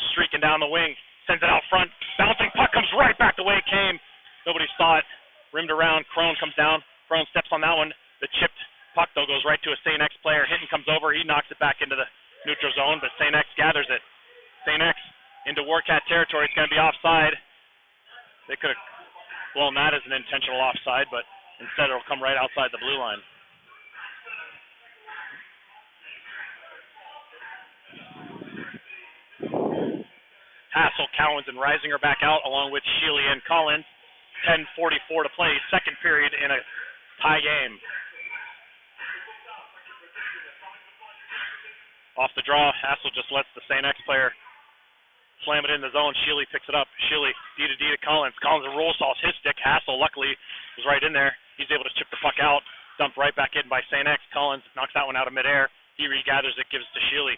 streaking down the wing. Sends it out front. Bouncing puck comes right back the way it came. Nobody saw it. Rimmed around. Crone comes down. Crone steps on that one. The chipped puck, though, goes right to a St. X player. Hinton comes over. He knocks it back into the neutral zone, but St. X gathers it. St. X into Warcat territory. It's going to be offside. They could have blown that as an intentional offside, but instead it'll come right outside the blue line. Hassel, Cowens, and Reisinger back out, along with Sheely and Collins. 10:44 to play, second period in a tie game. Off the draw, Hassel just lets the St. X player slam it in the zone. Sheely picks it up. Sheely, D to Collins. Collins roll salts his stick. Hassel, luckily, was right in there. He's able to chip the puck out. Dumped right back in by St. X. Collins knocks that one out of midair. He regathers it, gives it to Sheely.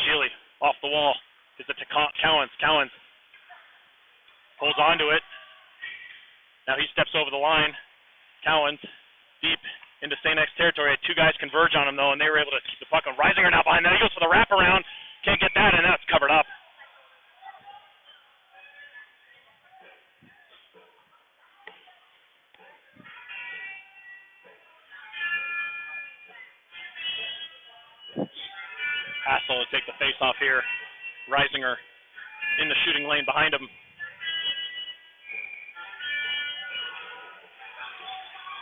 Sheely, off the wall. Gives it to Cowens. Cowens holds on to it. Now he steps over the line. Cowens, deep into St. X territory. Two guys converge on him, though, and they were able to keep the puck on. Reisinger now behind that. He goes for the wraparound. Can't get that, and that's covered up. Hassel will take the face-off here. Reisinger in the shooting lane behind him.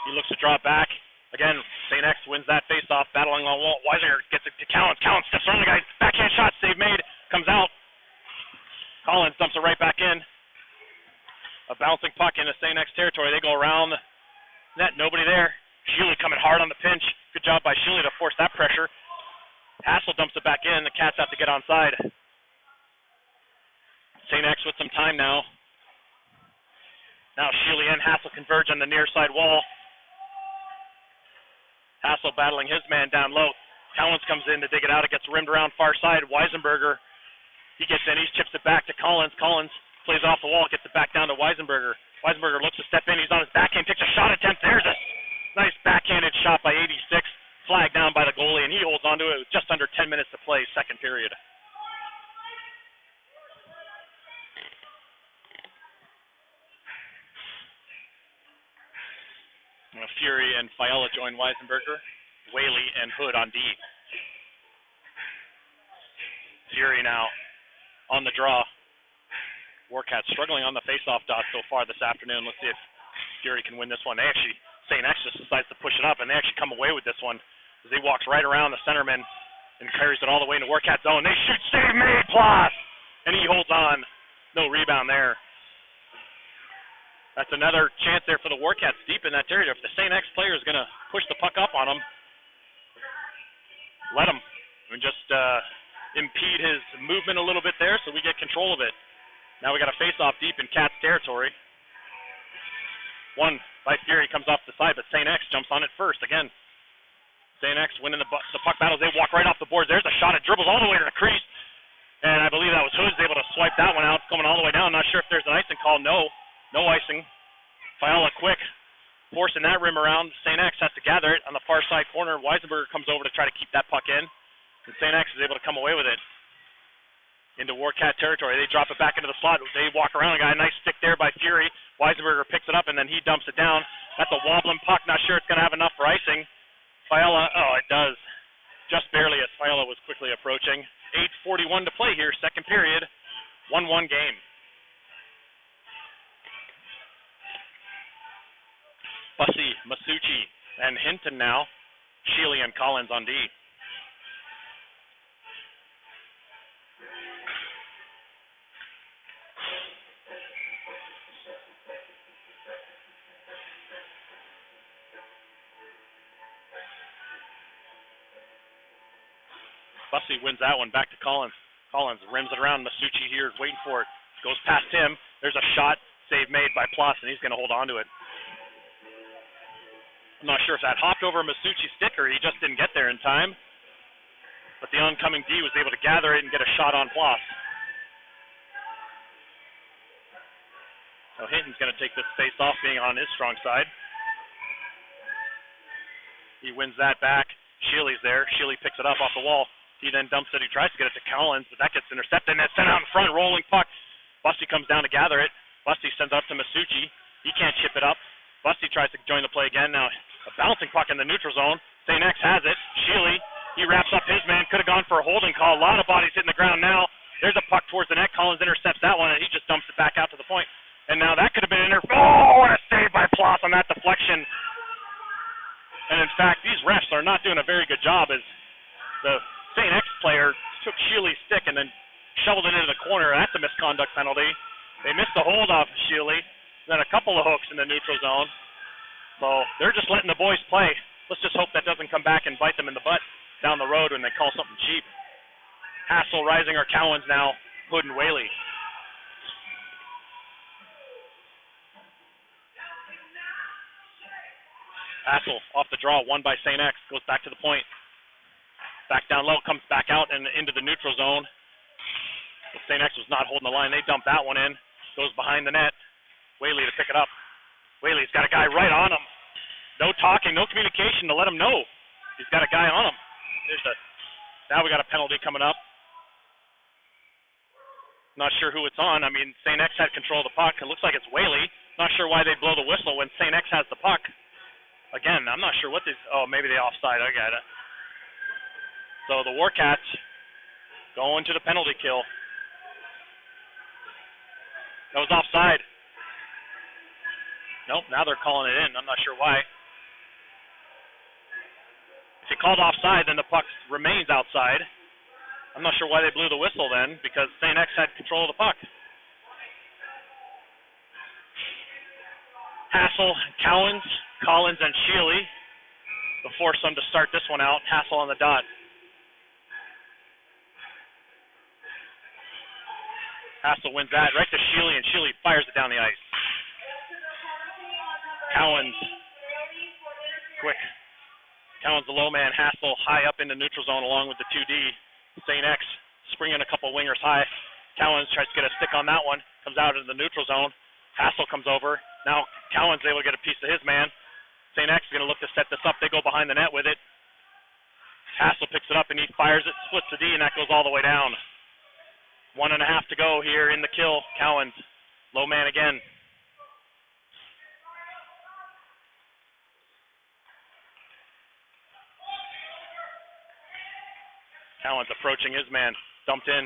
He looks to draw back. Again, St. X wins that face-off, battling on wall. Reisinger gets it to Cowens. Cowens steps on the guy. Backhand shot, save made. Comes out. Collins dumps it right back in. A bouncing puck into St. X territory. They go around the net. Nobody there. Sheely coming hard on the pinch. Good job by Sheely to force that pressure. Hassel dumps it back in. The Cats have to get onside. St. X with some time now. Now Sheely and Hassel converge on the near side wall. Hassel battling his man down low. Cowens comes in to dig it out. It gets rimmed around far side. Weisenberger, he gets in. He chips it back to Collins. Collins plays off the wall, gets it back down to Weisenberger. Weisenberger looks to step in. He's on his backhand, takes a shot attempt. There's a nice backhanded shot by 86. Flagged down by the goalie, and he holds on to it with just under 10 minutes to play, second period. Fury and Fiala join Weisenberger. Whaley and Hood on D. Fury now on the draw. Warcats struggling on the face-off dot so far this afternoon. Let's see if Fury can win this one. St. X just decides to push it up, and they actually come away with this one as he walks right around the centerman and carries it all the way into Warcat zone. They shoot, save made, Plas, and he holds on. No rebound there. That's another chance there for the Warcats deep in that territory. If the St. X player is going to push the puck up on him, let him. And just impede his movement a little bit there so we get control of it. Now we got a face-off deep in Cats territory. One by Fury comes off the side, but St. X jumps on it first. Again, St. X winning the puck battles. They walk right off the boards. There's a shot. It dribbles all the way to the crease. And I believe that was Hood's able to swipe that one out, coming all the way down. Not sure if there's an icing call. No icing. Fiala quick. forcing that rim around. St. X has to gather it on the far side corner. Weisenberger comes over to try to keep that puck in, and St. X is able to come away with it into Warcat territory. They drop it back into the slot. They walk around. Got a nice stick there by Fury. Weisenberger picks it up, and then he dumps it down. That's a wobbling puck. Not sure it's going to have enough for icing. Fiala, it does. Just barely as Fiala was quickly approaching. 8:41 to play here, second period. 1-1 game. Bussey, Masucci, and Hinton now. Sheely and Collins on D. Bussey wins that one, back to Collins. Collins rims it around. Masucci here is waiting for it. Goes past him. There's a shot. Save made by Ploss, and he's going to hold on to it. I'm not sure if that hopped over Masucci's stick or he just didn't get there in time. But the oncoming D was able to gather it and get a shot on Ploss. So Hinton's going to take this face off, being on his strong side. He wins that back. Sheely's there. Sheely picks it up off the wall. He then dumps it. He tries to get it to Collins, but that gets intercepted, and it's sent out in front. Rolling puck. Busty comes down to gather it. Busty sends it up to Masucci. He can't chip it up. Busty tries to join the play again. Now a bouncing puck in the neutral zone. St. X has it. Sheely, he wraps up his man. Could have gone for a holding call. A lot of bodies hitting the ground now. There's a puck towards the net. Collins intercepts that one, and he just dumps it back out to the point. And now that could have been what a save by Ploss on that deflection. And in fact, these refs are not doing a very good job, as the St. X player took Sheely's stick and then shoveled it into the corner. That's a misconduct penalty. They missed the hold off of Sheely, then a couple of hooks in the neutral zone. So they're just letting the boys play. Let's just hope that doesn't come back and bite them in the butt down the road when they call something cheap. Hassel, Risinger, Cowens now, Hood and Whaley. Hassel off the draw, won by St. X, goes back to the point. Back down low, comes back out and into the neutral zone. But St. X was not holding the line. They dump that one in. Goes behind the net. Whaley to pick it up. Whaley's got a guy right on him. No talking, no communication to let him know he's got a guy on him. Now we got a penalty coming up. Not sure who it's on. I mean, St. X had control of the puck. It looks like it's Whaley. Not sure why they blow the whistle when St. X has the puck. Again, I'm not sure what this. Maybe they offside. I got it. So the Warcats going to the penalty kill. That was offside. Nope, now they're calling it in. I'm not sure why. If he called offside, then the puck remains outside. I'm not sure why they blew the whistle then, because St. X had control of the puck. Hassel, Cowens, Collins, and Sheely to force them to start this one out. Hassel on the dot. Hassel wins that right to Sheely, and Sheely fires it down the ice. Cowens, quick. Cowens the low man. Hassel high up in the neutral zone along with the 2D. St. X springing a couple wingers high. Cowens tries to get a stick on that one. Comes out into the neutral zone. Hassel comes over. Now Cowens able to get a piece of his man. St. X is going to look to set this up. They go behind the net with it. Hassel picks it up and he fires it, splits the D, and that goes all the way down. 1.5 to go here in the kill. Cowens, low man again. Cowens approaching his man, dumped in.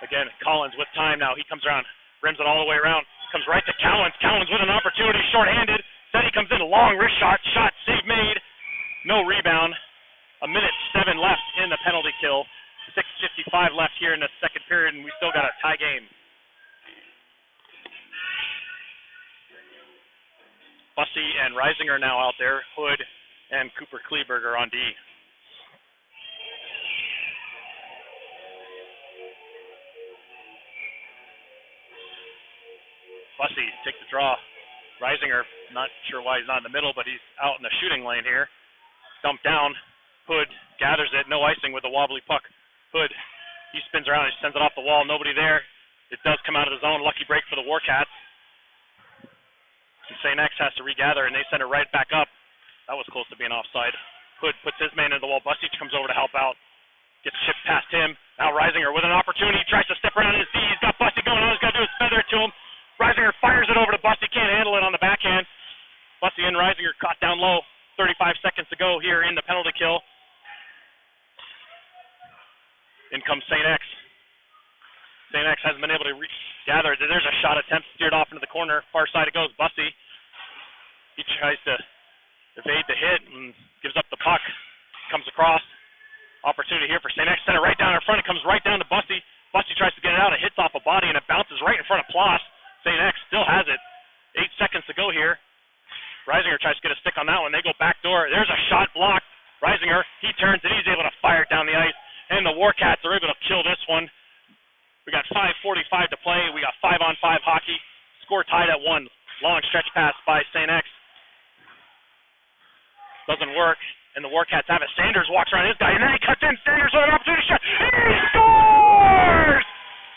Again, Collins with time now. He comes around, rims it all the way around. Comes right to Cowens. Cowens with an opportunity, short-handed. Then he comes in, a long wrist shot, save made. No rebound. 1:07 left in the penalty kill. 6:55 left here in the second period, and we still got a tie game. Bussey and Risinger now out there. Hood and Cooper Kleberger on D. Bussey take the draw. Risinger, not sure why he's not in the middle, but he's out in the shooting lane here. Dumped down. Hood gathers it. No icing with a wobbly puck. Hood, he spins around. He sends it off the wall. Nobody there. It does come out of the zone. Lucky break for the Warcats. St. X has to regather, and they send it right back up. That was close to being offside. Hood puts his man into the wall. Busty comes over to help out. Gets chipped past him. Now Reisinger with an opportunity. Tries to step around his D. He's got Busty going. All he's got to do is feather it to him. Reisinger fires it over to Busty. Can't handle it on the backhand. Busty and Reisinger caught down low. 35 seconds to go here in the penalty kill. In comes St. X. St. X hasn't been able to gather. There's a shot attempt steered off into the corner. Far side it goes. Busty. He tries to evade the hit and gives up the puck. Comes across. Opportunity here for St. X. Sent it right down in front. It comes right down to Busty. Busty tries to get it out. It hits off a body and it bounces right in front of Ploss. St. X still has it. 8 seconds to go here. Reisinger tries to get a stick on that one. They go back door. There's a shot blocked. Reisinger, he turns and he's able to fire it down the ice. And the Warcats are able to kill this one. We got 5:45 to play. We got 5-on-5 hockey. Score tied at 1. Long stretch pass by St. X. Doesn't work. And the Warcats have it. Sanders walks around his guy, and then he cuts in. Sanders with an opportunity shot. He scores!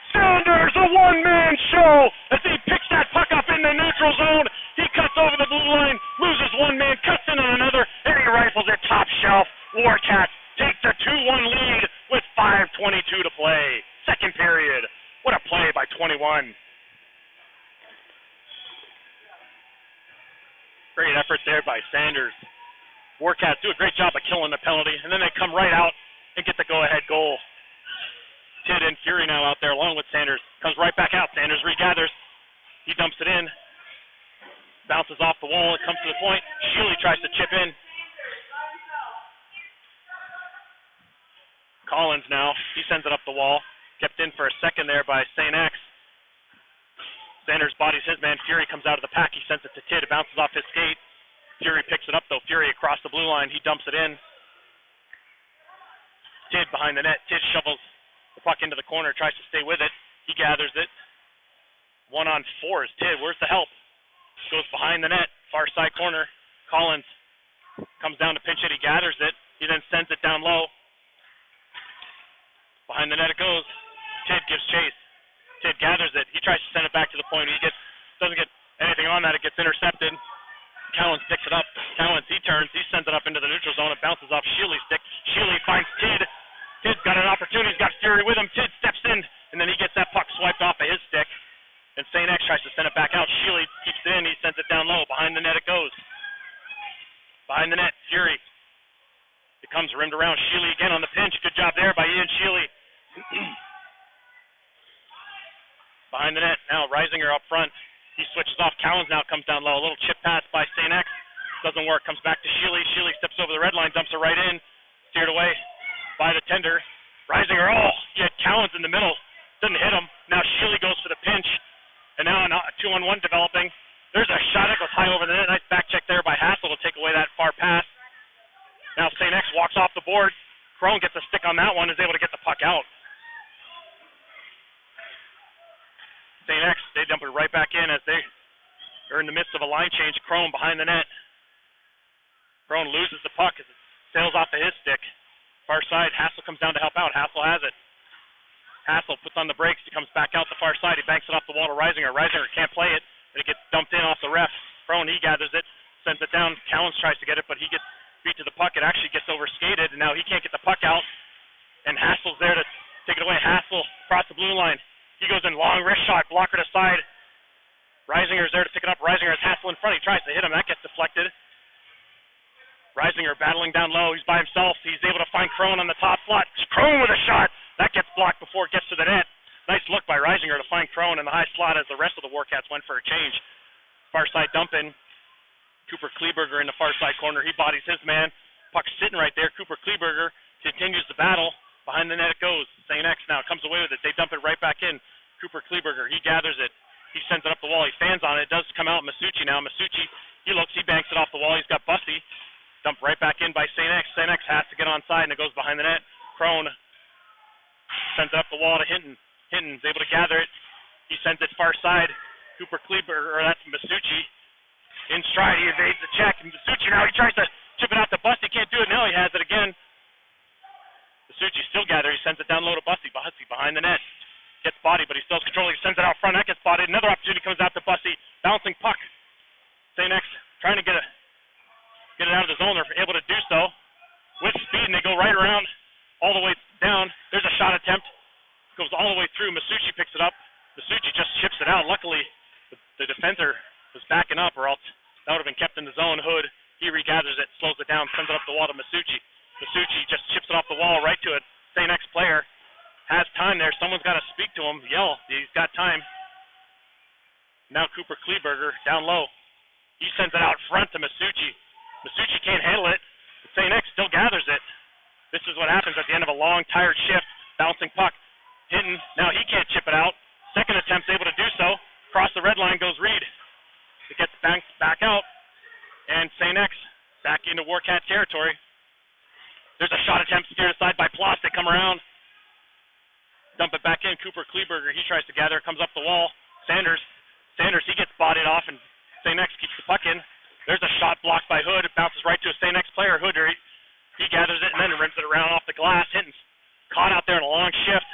Sanders, a one-man show as he picks that puck up in the neutral zone. He cuts over the blue line, loses one man, cuts in on another, and he rifles it top shelf. Warcats take the 2-1 lead with 5:22 to play. Second period. What a play by 21. Great effort there by Sanders. Warcats do a great job of killing the penalty, and then they come right out and get the go-ahead goal. Tidd and Fury now out there along with Sanders. Comes right back out. Sanders regathers. He dumps it in. Bounces off the wall. It comes to the point. Shealy tries to chip in. Collins now. He sends it up the wall. Kept in for a second there by St. X. Sanders bodies his man. Fury comes out of the pack. He sends it to Tidd. It bounces off his skate. Fury picks it up, though. Fury across the blue line. He dumps it in. Tidd behind the net. Tidd shovels the puck into the corner, tries to stay with it. He gathers it. 1-on-4 is Tidd. Where's the help? Goes behind the net. Far side corner. Collins comes down to pinch it. He gathers it. He then sends it down low. Behind the net it goes. Tidd gives chase. Tidd gathers it. He tries to send it back to the point. Doesn't get anything on that. It gets intercepted. Cowens picks it up. Cowens, he turns. He sends it up into the neutral zone. It bounces off Shealy's stick. Shealy finds Tidd. Tidd's got an opportunity. He's got Fury with him. Tidd steps in, and then he gets that puck swiped off of his stick. And St. X tries to send it back out. Shealy keeps it in. He sends it down low. Behind the net it goes. Behind the net, Fury. It comes rimmed around. Shealy again on the pinch. Good job there by Ian Shealy. Behind the net, now Reisinger up front. He switches off. Cowens now comes down low. A little chip pass by St. X. Doesn't work. Comes back to Shealy. Shealy steps over the red line. Dumps it right in. Steered away by the tender. Reisinger. Oh, he had Cowens in the middle. Didn't hit him. Now Shealy goes for the pinch. And now a 2-on-1 developing. There's a shot that goes high over the net. Nice back check there by Hassel to take away that far pass. Now St. X walks off the board. Crone gets a stick on that one. Is able to get the puck out. St. X, they dump it right back in as they are in the midst of a line change. Crone behind the net. Crone loses the puck as it sails off of his stick. Far side, Hassel comes down to help out. Hassel has it. Hassel puts on the brakes. He comes back out the far side. He banks it off the wall to Reisinger. Reisinger can't play it, and it gets dumped in off the ref. Crone, he gathers it, sends it down. Cowens tries to get it, but he gets beat to the puck. It actually gets over-skated, and now he can't get the puck out. And Hassel's there to take it away. Hassel across the blue line. He goes in long wrist shot, blocker to side. Reisinger's there to pick it up. Reisinger has Hassel in front. He tries to hit him. That gets deflected. Reisinger battling down low. He's by himself. He's able to find Crone on the top slot. Crone with a shot. That gets blocked before it gets to the net. Nice look by Reisinger to find Crone in the high slot as the rest of the Warcats went for a change. Far side dump in. Cooper Kleberger in the far side corner. He bodies his man. Puck's sitting right there. Cooper Kleberger continues the battle. Behind the net it goes. St. X now comes away with it. They dump it right back in. Cooper Kleberger, he gathers it. He sends it up the wall. He fans on it. It does come out. Masucci now. Masucci, he looks. He banks it off the wall. He's got Busty. Dumped right back in by St. X. St. X has to get onside, and it goes behind the net. Crone sends it up the wall to Hinton. Hinton's able to gather it. He sends it far side. Cooper Kleberger, or that's Masucci. In stride, he evades the check. And Masucci now, he tries to chip it out to Busty. Can't do it. Now he has it again. Masucci still gathers. He sends it down low to Busty. Busty behind the net. Gets body, but he still has control. He sends it out front. That gets spotted. Another opportunity comes out to Busty. Bouncing puck. trying to get it out of the zone. They're able to do so with speed, and they go right around all the way down. There's a shot attempt. Goes all the way through. Masucci picks it up. Masucci just chips it out. Luckily, the defender was backing up, or else that would have been kept in the zone. Hood, he regathers it, slows it down, sends it up the wall to Masucci. Masucci just chips it off the wall right to it. St. X player has time there. Someone's got to speak to him, yell. He's got time. Now Cooper Kleberger down low. He sends it out front to Masucci. Masucci can't handle it. St. X still gathers it. This is what happens at the end of a long, tired shift. Bouncing puck. Hinton, now he can't chip it out. Second attempt able to do so. Across the red line goes Reed. It gets back out. And St. X back into Warcat territory. There's a shot attempt steered aside by Ploss. They come around. Dump it back in. Cooper Kleberger, he tries to gather. Comes up the wall. Sanders, he gets bodied off, and St. X keeps the puck in. There's a shot blocked by Hood. It bounces right to a St. X player. Hood, he gathers it and then rims it around off the glass. Hinton's caught out there in a long shift.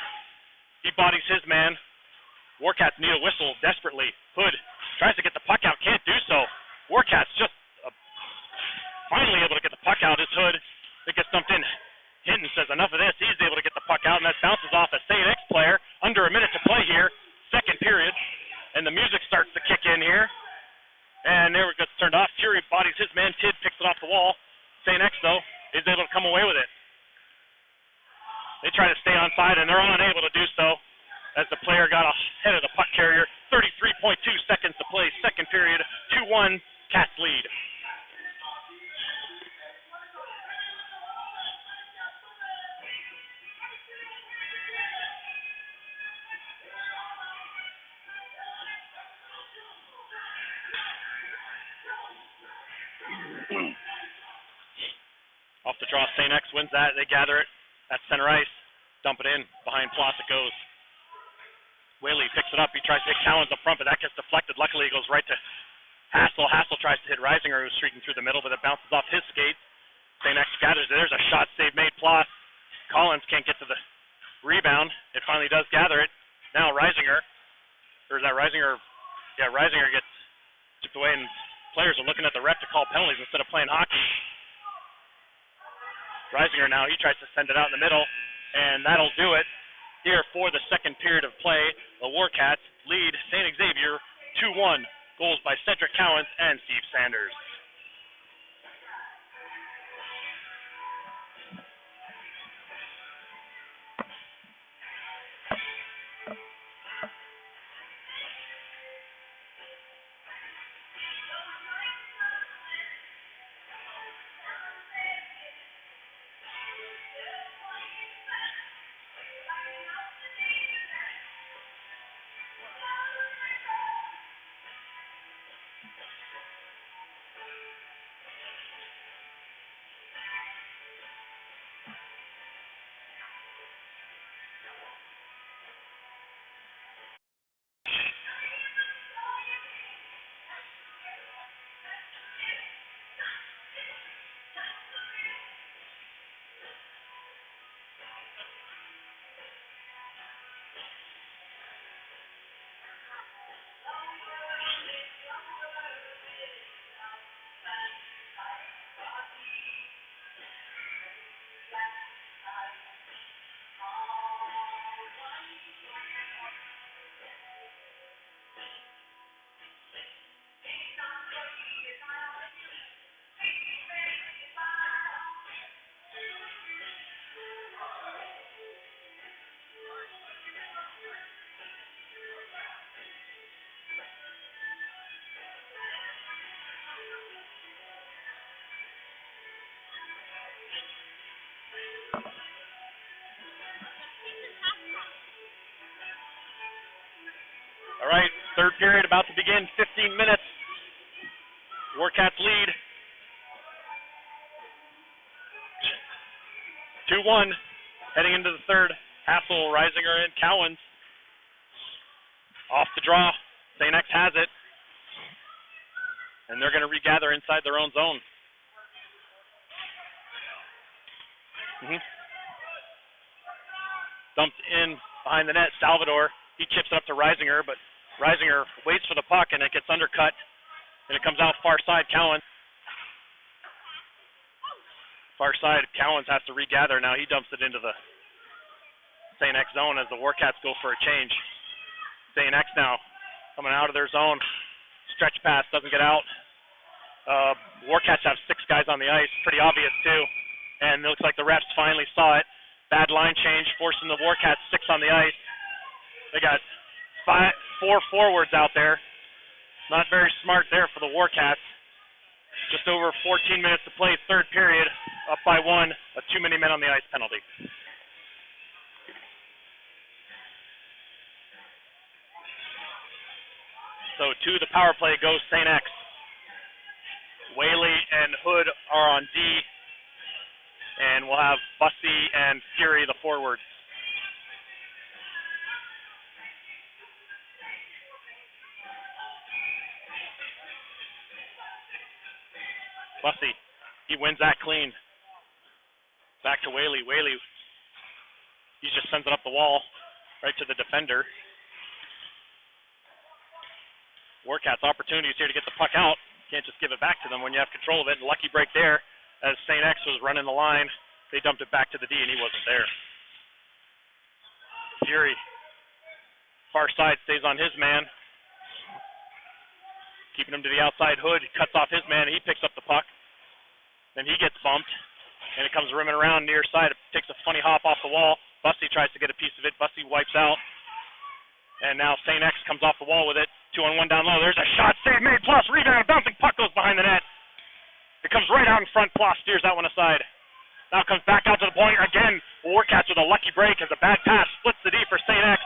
He bodies his man. Warcats need a whistle desperately. Hood tries to get the puck out, can't do so. Warcats just finally able to get the puck out. Is Hood. It gets dumped in. Hinton says enough of this. He's able to get the puck out, and that bounces off a St. X player. Under a minute to play here. Second period. And the music starts to kick in here. And there it gets turned off. Fury bodies his man. Tidd picks it off the wall. St. X, though, is able to come away with it. They try to stay on side, and they're unable to do so as the player got ahead of the puck carrier. 33.2 seconds to play. Second period. 2-1. Cats lead. Off the draw, St. X wins that. They gather it at center ice. Dump it in. Behind Ploss it goes. Whaley picks it up. He tries to hit Cowens up front, but that gets deflected. Luckily, it goes right to Hassel. Hassel tries to hit Reisinger, who's streaking through the middle, but it bounces off his skates. St. X gathers it. There's a shot save made. Ploss. Collins can't get to the rebound. It finally does gather it. Now Reisinger. Or is that Reisinger? Yeah, Reisinger gets chipped away, and players are looking at the ref to call penalties instead of playing hockey. Reisinger now, he tries to send it out in the middle, and that'll do it here for the second period of play. The Warcats lead St. Xavier 2-1. Goals by Cedric Cowens and Steve Sanders. All right, third period about to begin. 15 minutes. Warcats lead. 2-1. Heading into the third. Hassel, Reisinger, and Cowens. Off the draw. St. X has it. And they're going to regather inside their own zone. Dumped in behind the net. Salvador. He chips it up to Reisinger, but Reisinger waits for the puck, and it gets undercut And it comes out far side, Cowens. Far side, Cowens has to regather. Now he dumps it into the St. X zone as the Warcats go for a change. St. X now coming out of their zone. Stretch pass doesn't get out. Warcats have 6 guys on the ice. Pretty obvious too. And it looks like the refs finally saw it. Bad line change, forcing the Warcats 6 on the ice. They got 4 forwards out there. Not very smart there for the Warcats. Just over 14 minutes to play, third period, up by 1, a too many men on the ice penalty. So to the power play goes St. X. Whaley and Hood are on D, and we'll have Bussy and Fury the forwards. Bussy, he wins that clean. Back to Whaley. Whaley, he just sends it up the wall, right to the defender. Warcats opportunities here to get the puck out. Can't just give it back to them when you have control of it. Lucky break there as St. X was running the line. They dumped it back to the D and he wasn't there. Fury, far side, stays on his man. Keeping him to the outside. Hood cuts off his man. He picks up the puck. Then he gets bumped, and it comes rimming around near side. It takes a funny hop off the wall. Bussy tries to get a piece of it. Bussy wipes out. And now St. X comes off the wall with it. 2-on-1 down low. There's a shot. Save made. Plus rebound. Bouncing puck goes behind the net. It comes right out in front. Plus steers that one aside. Now comes back out to the point. Again, Warcats with a lucky break as a bad pass splits the D for St. X.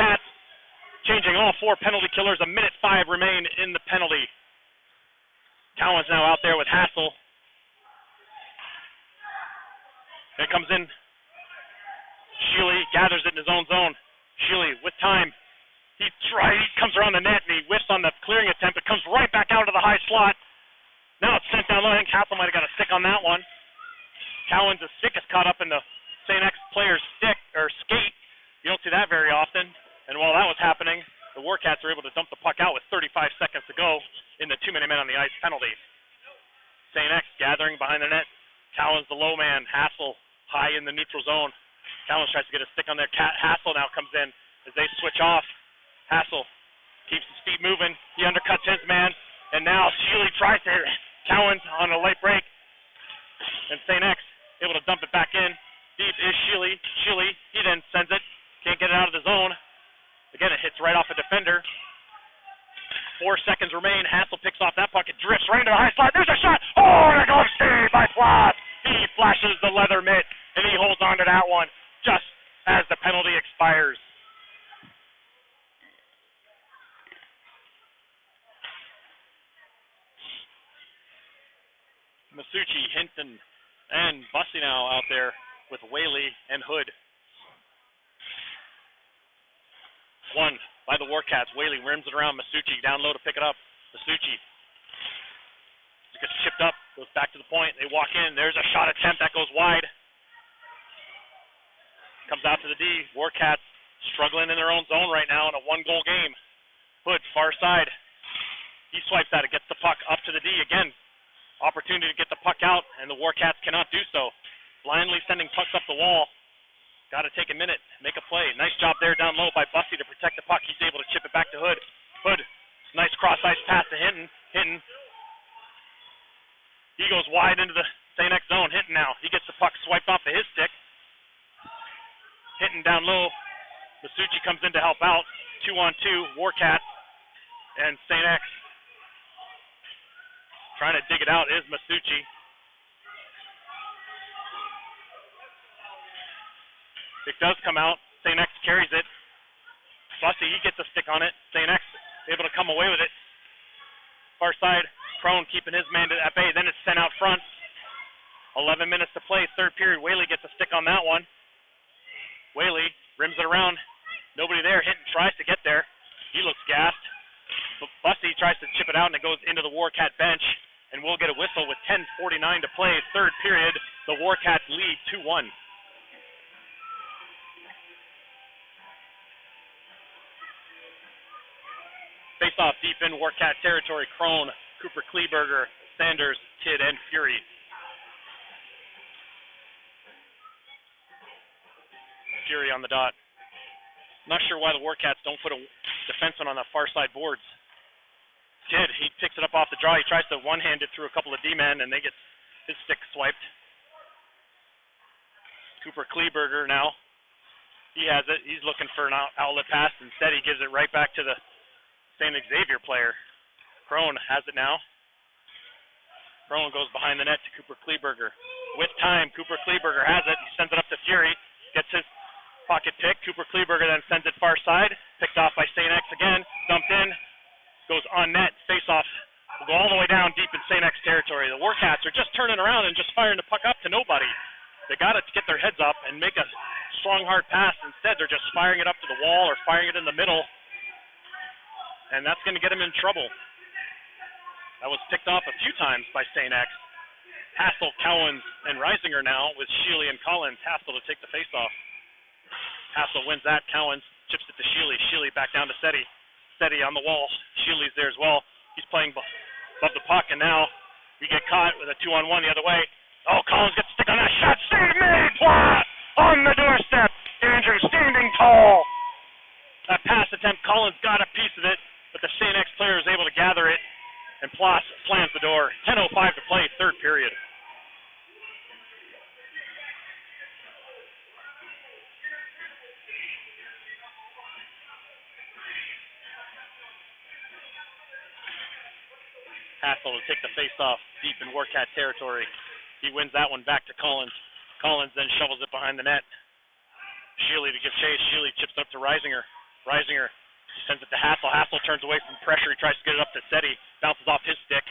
Cats changing all 4 penalty killers. 1:05 remain in the penalty. Cowens now out there with Hassel. It comes in. Sheely gathers it in his own zone. Sheely with time. He comes around the net and he whiffs on the clearing attempt. It comes right back out of the high slot. Now it's sent down low. I think Hassel might have got a stick on that one. Cowens' stick is caught up in the St. X player's stick or skate. You don't see that very often. And while that was happening, the Warcats are able to dump the puck out with 35 seconds to go in the 2-minute men on the ice penalty. St. X gathering behind the net. Cowens the low man. Hassel high in the neutral zone. Cowens tries to get a stick on there. Hassel now comes in as they switch off. Hassel keeps his feet moving. He undercuts his man. And now Sheely tries to hit Cowens on a late break. And St. X able to dump it back in. Deep is Sheely. Sheely, he then sends it. Can't get it out of the zone. Again, it hits right off a defender. 4 seconds remain. Hassel picks off that puck. It drifts right into the high slot. There's a shot. Oh, and a glove save by Plas. He flashes the leather mitt, and he holds on to that one just as the penalty expires. Masucci, Hinton, and Bussy now out there with Whaley and Hood. 1 by the Warcats. Whaley rims it around Masucci. Down low to pick it up. Masucci gets chipped up. Goes back to the point. They walk in. There's a shot attempt that goes wide. Comes out to the D. Warcats struggling in their own zone right now in a 1-goal game. Hood, far side. He swipes at it. Gets the puck up to the D again. Opportunity to get the puck out, and the Warcats cannot do so. Blindly sending pucks up the wall. Got to take a minute, make a play. Nice job there down low by Bussy to protect the puck. He's able to chip it back to Hood. Hood, nice cross-ice pass to Hinton. Hinton. He goes wide into the St. X zone. Hinton now. He gets the puck swiped off of his stick. Hinton down low. Masucci comes in to help out. 2-on-2, Warcats and St. X. Trying to dig it out is Masucci. It does come out. St. X carries it. Bussy, he gets a stick on it. St. X able to come away with it. Far side, Crone keeping his man at bay. Then it's sent out front. 11 minutes to play, third period. Whaley gets a stick on that one. Whaley rims it around. Nobody there. Hinton tries to get there. He looks gassed. Bussy tries to chip it out, and it goes into the Warcat bench. And we'll get a whistle with 10:49 to play. Third period, the Warcats lead 2-1. Face off deep in Warcat territory. Crone Cooper Kleberger, Sanders, Kidd, and Fury. Fury on the dot. Not sure why the Warcats don't put a defenseman on the far side boards. Kidd, he picks it up off the draw. He tries to one-hand it through a couple of D-men, and they get his stick swiped. Cooper Kleberger now. He has it. He's looking for an outlet pass. Instead, he gives it right back to the St. Xavier player. Crone has it now. Crone goes behind the net to Cooper Kleberger. With time, Cooper Kleberger has it. He sends it up to Fury. Gets his pocket pick. Cooper Kleberger then sends it far side. Picked off by St. X again. Dumped in. Goes on net. Face off. Will go all the way down deep in St. X territory. The Warcats are just turning around and just firing the puck up to nobody. They got to get their heads up and make a strong, hard pass. Instead, they're just firing it up to the wall or firing it in the middle. And that's going to get them in trouble. That was picked off a few times by St. X. Hassel, Cowens, and Reisinger now with Sheely and Collins. Hassel to take the face-off. Hassel wins that. Cowens chips it to Sheely. Sheely back down to Seti. Seti on the wall. Sheely's there as well. He's playing above the puck, and now we get caught with a 2-on-1 the other way. Oh, Collins gets to stick on that shot. Save made! Plot! On the doorstep. Andrew standing tall. That pass attempt, Collins got a piece of it, but the St. X player is able to gather it, and Ploss slams the door. 10:05 to play, third period. Hassel to take the face-off deep in Warcat territory. He wins that one back to Collins. Collins then shovels it behind the net. Sheely to give chase. Sheely chips it up to Reisinger. Reisinger sends it to Hassel. Hassel turns away from pressure. He tries to get it up to Seti. Bounces off his stick.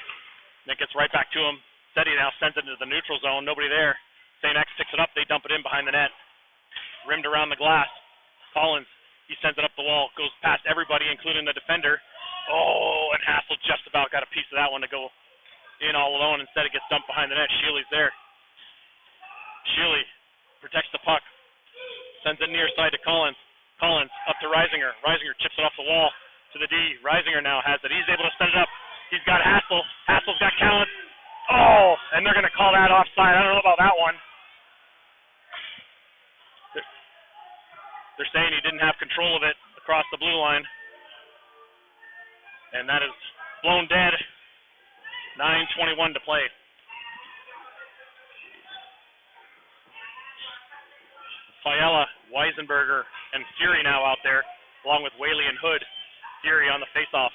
Then gets right back to him. Seti now sends it into the neutral zone. Nobody there. St. X picks it up. They dump it in behind the net. Rimmed around the glass. Collins, he sends it up the wall. Goes past everybody, including the defender. Oh, and Hassel just about got a piece of that one to go in all alone. Instead, it gets dumped behind the net. Sheely's there. Sheely protects the puck. Sends it near side to Collins. Collins up to Reisinger. Reisinger chips it off the wall to the D. Reisinger now has it. He's able to set it up. He's got Hassel. Hassel's got Collins. Oh, and they're going to call that offside. I don't know about that one. They're saying he didn't have control of it across the blue line. And that is blown dead. 9:21 to play. Fiala, Weisenberger, and Fury now out there, along with Whaley and Hood. Fury on the faceoff.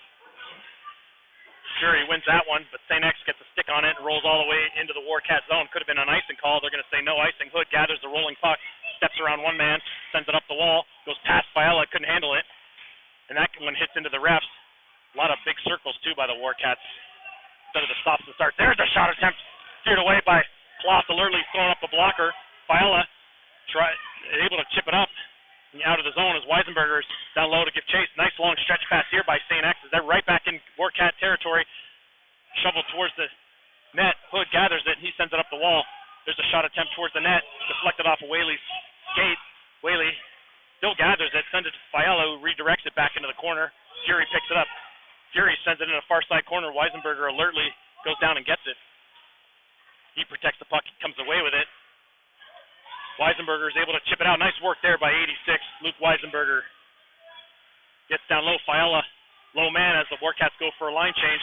Fury wins that one, but St. X gets a stick on it and rolls all the way into the Warcat zone. Could have been an icing call. They're going to say no icing. Hood gathers the rolling puck, steps around one man, sends it up the wall, goes past Fiala, couldn't handle it, and that one hits into the refs. A lot of big circles, too, by the Warcats. Instead of the stops and starts. There's a shot attempt steered away by Kloss, alertly throwing up the blocker. Fiala able to chip it up out of the zone as Weisenberger's down low to give chase. Nice long stretch pass here by St. X as they're right back in Warcat territory. Shoveled towards the net. Hood gathers it, and he sends it up the wall. There's a shot attempt towards the net. Deflected off of Whaley's skate. Whaley still gathers it, sends it to Fiala, who redirects it back into the corner. Fury picks it up. Fury sends it in a far side corner. Weisenberger alertly goes down and gets it. He protects the puck, comes away with it. Weisenberger is able to chip it out. Nice work there by 86. Luke Weisenberger gets down low. Fiala, low man as the Warcats go for a line change.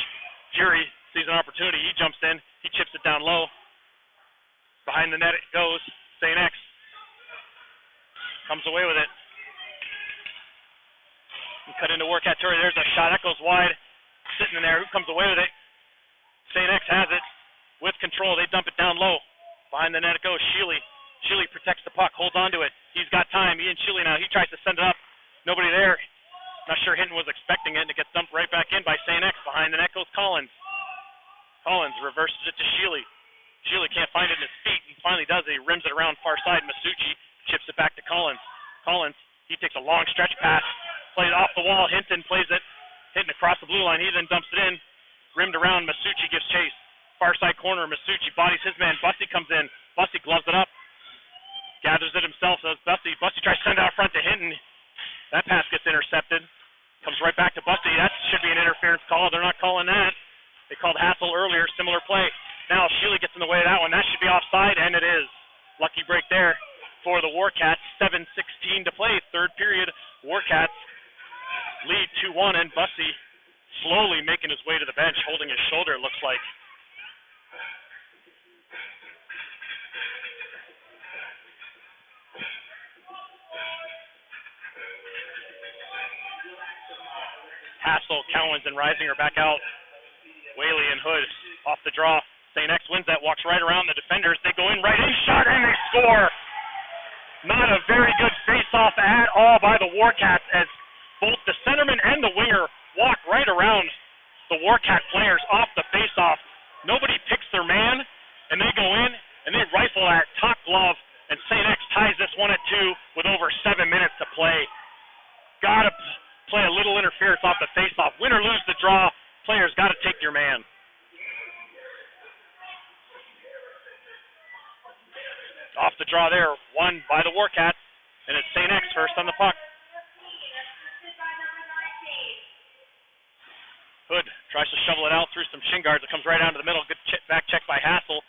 Fury sees an opportunity. He jumps in. He chips it down low. Behind the net it goes. St. X comes away with it. And cut into Warcat territory. There's a shot. That goes wide. Sitting in there. Who comes away with it? St. X has it. With control. They dump it down low. Behind the net it goes. Sheely. Sheely protects the puck. Holds on to it. He's got time. He and Sheely now. He tries to send it up. Nobody there. Not sure Hinton was expecting it. And it gets dumped right back in by St. X. Behind the net goes Collins. Collins reverses it to Sheely. Sheely can't find it in his feet. He finally does it. He rims it around far side. Masucci chips it back to Collins. Collins, he takes a long stretch pass. Plays off the wall. Hinton plays it. Hinton across the blue line. He then dumps it in. Rimmed around. Masucci gives chase. Far side corner. Masucci bodies his man. Bussy comes in. Bussy gloves it up. Gathers it himself. So Bussy tries to send it out front to Hinton. That pass gets intercepted. Comes right back to Bussy. That should be an interference call. They're not calling that. They called Hassel earlier, similar play. Now Sheely gets in the way of that one. That should be offside, and it is. Lucky break there for the Warcats. 7:16 to play, third period. Warcats lead 2-1, and Bussey slowly making his way to the bench, holding his shoulder, it looks like. Hassel, Cowens, and Reisinger back out. Whaley and Hood off the draw. St. X wins that, walks right around the defenders. They go in right in, shot, and they score. Not a very good face-off at all by the Warcats as both the centerman and the winger walk right around the Warcat players off the face-off. Nobody picks their man, and they go in, and they rifle at top glove, and St. X ties this one at 2 with over 7 minutes to play. Gotta play a little interference off the face-off. Win or lose the draw, players gotta take your man. Off the draw there, won by the Warcats, and it's St. X first on the puck. Hood tries to shovel it out through some shin guards. It comes right down to the middle. Good back check by Hassel.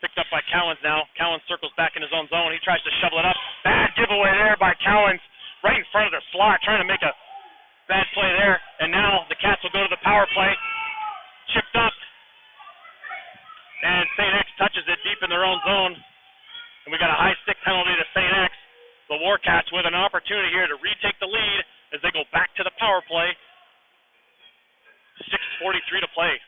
Picked up by Cowens now. Cowens circles back in his own zone. He tries to shovel it up. Bad giveaway there by Cowens, right in front of the slot, trying to make a bad play there. And now the Cats will go to the power play. Chipped up. And St. X touches it deep in their own zone. And we got a high stick penalty to St. X. The Warcats with an opportunity here to retake the lead as they go back to the power play. 6:43 to play.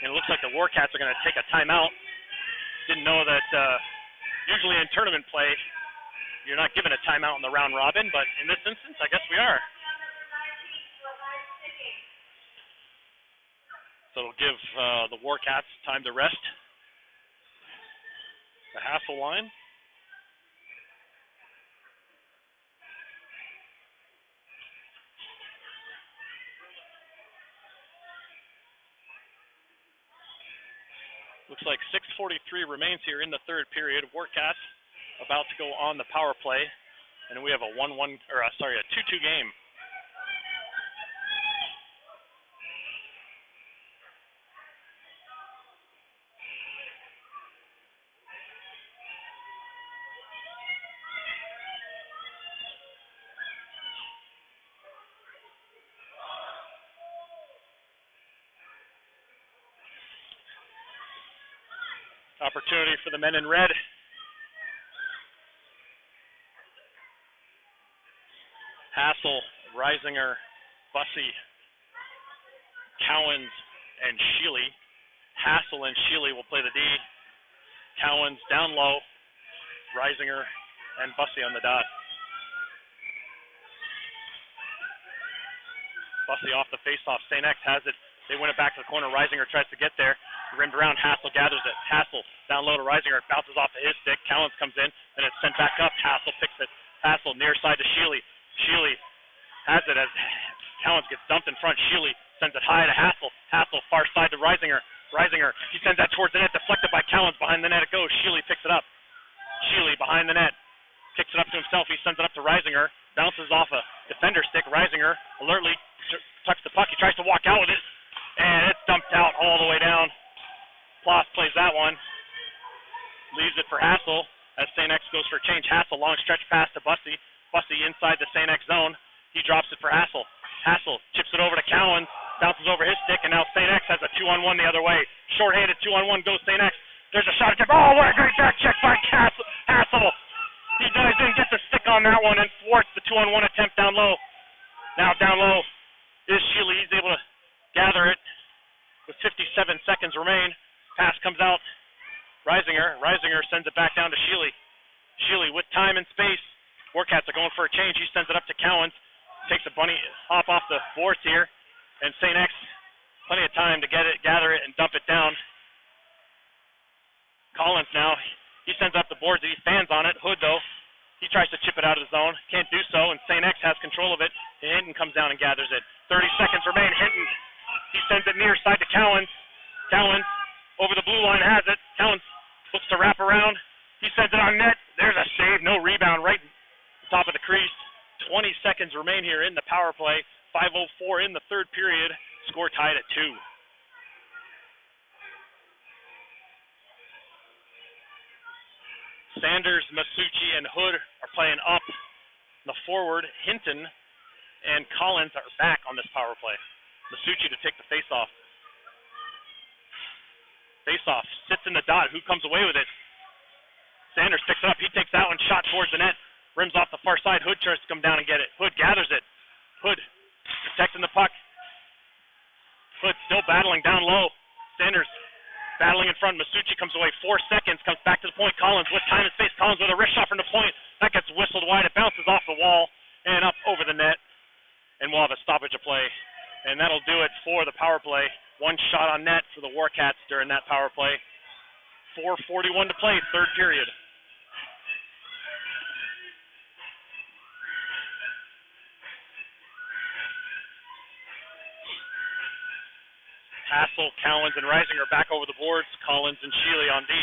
And it looks like the Warcats are going to take a timeout. Didn't know that usually in tournament play you're not given a timeout in the round robin, but in this instance, I guess we are. So it'll give the Warcats time to rest. The Hassel line. Looks like 6:43 remains here in the third period. Warcats about to go on the power play, and we have a 2-2 game. Opportunity for the men in red. Hassel, Reisinger, Bussey, Cowens, and Sheely. Hassel and Sheely will play the D. Cowens down low, Reisinger and Bussey on the dot. Bussey off the faceoff. St. X has it. They win it back to the corner. Reisinger tries to get there. Rimmed around. Hassel gathers it. Hassel down low to Reisinger. It bounces off of his stick. Cowens comes in, and it's sent back up. Hassel picks it. Hassel near side to Sheely. Sheely has it as Cowens gets dumped in front. Sheely sends it high to Hassel. Hassel far side to Reisinger. Reisinger, he sends that towards the net. Deflected by Cowens. Behind the net it goes. Sheely picks it up. Sheely behind the net. Kicks it up to himself. He sends it up to Reisinger. Bounces off a defender stick. Reisinger alertly tucks the puck. He tries to walk out with it. And it's dumped out all the way down. Ploss plays that one. Leaves it for Hassel as St. X goes for a change. Hassel, long stretch pass to Bussey. Bussey inside the St. X zone. He drops it for Hassel. Hassel chips it over to Cowens. Bounces over his stick, and now St. X has a 2-on-1 the other way. Short-handed 2-on-1 goes St. X. There's a shot attempt. Oh, what a great back check by Hassel. He didn't get the stick on that one and thwarts the 2-on-1 attempt down low. Now down low is Sheely. He's able to gather it with 57 seconds remain. Pass comes out. Reisinger sends it back down to Sheely. Sheely with time and space. Warcats are going for a change. He sends it up to Cowens. Takes a bunny hop off the boards here. And St. X, plenty of time to get it, gather it, and dump it down. Collins now, he sends up the boards. He stands on it. Hood, though, he tries to chip it out of the zone. Can't do so, and St. X has control of it. And Hinton comes down and gathers it. 30 seconds remain. Hinton, he sends it near side to Cowens. Cowens over the blue line has it. Cowens looks to wrap around. He sends it on net. There's a save. No rebound right top of the crease. 20 seconds remain here in the power play. 5:04 in the third period. Score tied at 2. Sanders, Masucci, and Hood are playing up. The forward, Hinton and Collins are back on this power play. Masucci to take the face-off. Face-off, sits in the dot. Who comes away with it? Sanders picks it up. He takes that one, shot towards the net. Rims off the far side. Hood tries to come down and get it. Hood gathers it. Hood protecting the puck. Hood still battling down low. Sanders battling in front. Masucci comes away. 4 seconds. Comes back to the point. Collins with time and space. Collins with a wrist shot from the point. That gets whistled wide. It bounces off the wall and up over the net. And we'll have a stoppage of play. And that'll do it for the power play. 1 shot on net for the Warcats during that power play. 4:41 to play, third period. Hassel, Cowens, and Reisinger back over the boards. Collins and Sheely on D.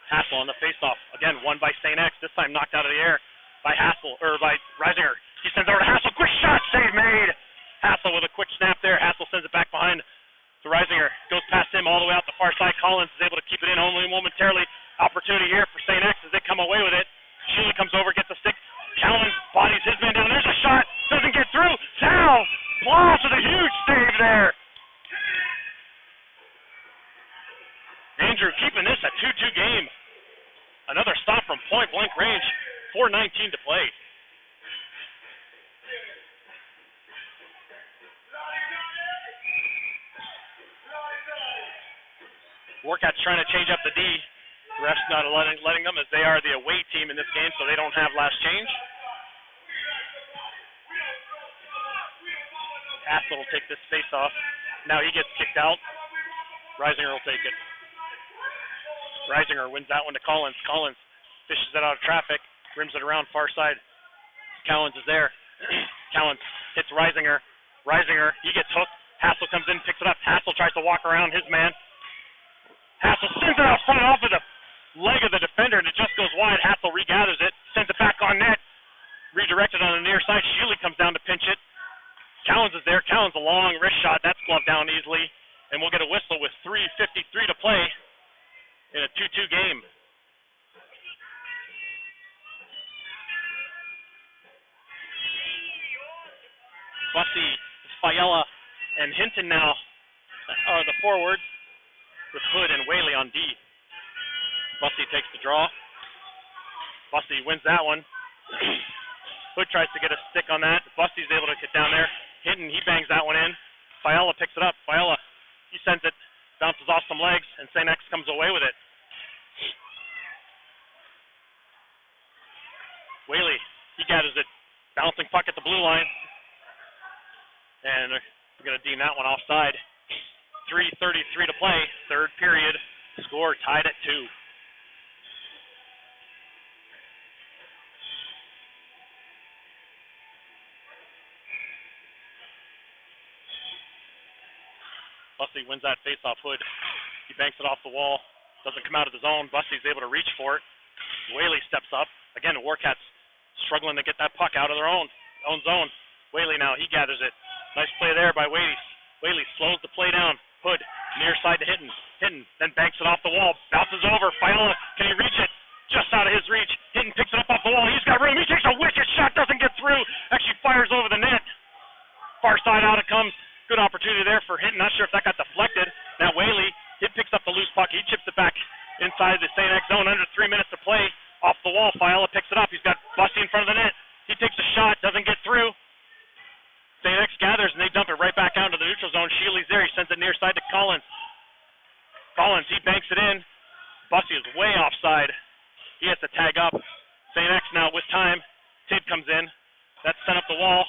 Hassel on the faceoff. Again, won by St. X. This time knocked out of the air by Hassel, or by Reisinger. He sends over to Hassel. Quick shot, save made. Hassel with a quick snap there. Hassel sends it back behind to Reisinger. Goes past him all the way out the far side. Collins is able to keep it in only momentarily. Opportunity here for St. X as they come away with it. Sheely comes over, gets a stick. Cowens bodies his man down. There's a shot. Doesn't get through. Sal Bloss with a huge save there. Andrew keeping this a 2-2 game. Another stop from point blank range. 4:19 to play. Warcats trying to change up the D. The ref's not letting them, as they are the away team in this game, so they don't have last change. Hassel will take this face off. Now he gets kicked out. Reisinger will take it. Reisinger wins that one to Collins. Collins fishes it out of traffic, rims it around far side. Cowens is there. Cowens hits Reisinger. Reisinger, he gets hooked. Hassel comes in, picks it up. Hassel tries to walk around his man. Hassel sends it out front off of the leg of the defender, and it just goes wide. Hassel regathers it, sends it back on net. Redirected on the near side. Sheely comes down to pinch it. Cowens is there. Cowens a long wrist shot. That's gloved down easily. And we'll get a whistle with 3:53 to play in a 2-2 game. Bussy, Fiala, and Hinton now are the forwards, with Hood and Whaley on D. Bussy takes the draw. Bussy wins that one. Hood tries to get a stick on that. Bussy's able to get down there. Hinton, he bangs that one in. Fiala picks it up. Fiala, he sends it, bounces off some legs, and St. X comes away with it. Whaley, he gathers it. Bouncing puck at the blue line. And we're going to deem that one offside. 3:33 to play, third period. Score tied at 2. Bussy wins that face-off. Hood, he banks it off the wall. Doesn't come out of the zone. Bussy's able to reach for it. Whaley steps up. Again, the Warcats struggling to get that puck out of their own zone. Whaley now, he gathers it. Nice play there by Whaley. Whaley slows the play down. Hood, near side to Hinton. Hinton then banks it off the wall. Bounces over. Fiala, can he reach it? Just out of his reach. Hinton picks it up off the wall. He's got room. He takes a wicked shot. Doesn't get through. Actually fires over the net. Far side out it comes. Good opportunity there for Hinton. Not sure if that got deflected. Now Whaley, he picks up the loose puck. He chips it back inside the St. X zone. Under 3 minutes to play. Off the wall. Fiala picks it up. He's got Bussy in front of the net. He takes a shot. Doesn't get through. St. X gathers, and they dump it right back out into the neutral zone. Sheely's there. He sends it near side to Collins. Collins, he banks it in. Bussy is way offside. He has to tag up. St. X now with time. Tid comes in. That's sent up the wall.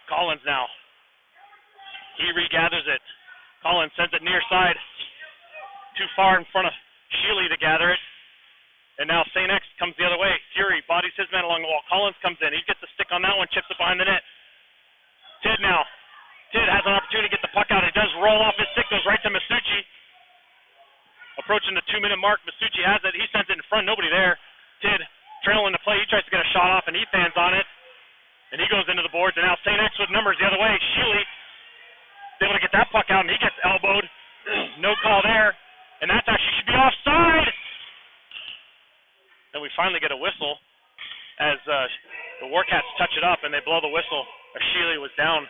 Collins now. He regathers it. Collins sends it near side. Too far in front of Sheely to gather it. And now St. X comes the other way. Fury bodies his man along the wall. Collins comes in. He gets a stick on that one, chips it behind the net. Tid now. Tid has an opportunity to get the puck out. It does roll off his stick, goes right to Masucci. Approaching the 2-minute mark, Masucci has it. He sends it in front, nobody there. Tid trailing the play. He tries to get a shot off, and he fans on it. And he goes into the boards, and now St. X with numbers the other way. Sheely is able to get that puck out, and he gets elbowed. No call there. And that actually should be offside. And we finally get a whistle as the Warcats touch it up, and they blow the whistle. Sheely was down.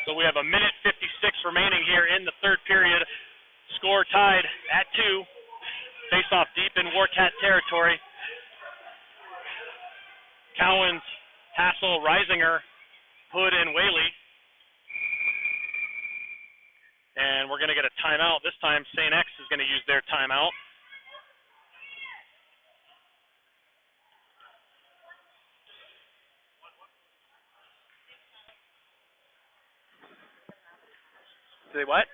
So we have a minute 56 remaining here in the third period. Score tied at 2. Face off deep in Warcat territory. Cowens, Hassel, Reisinger, Hood, and Whaley. And we're going to get a timeout. This time St. X is going to use their timeout. Say what?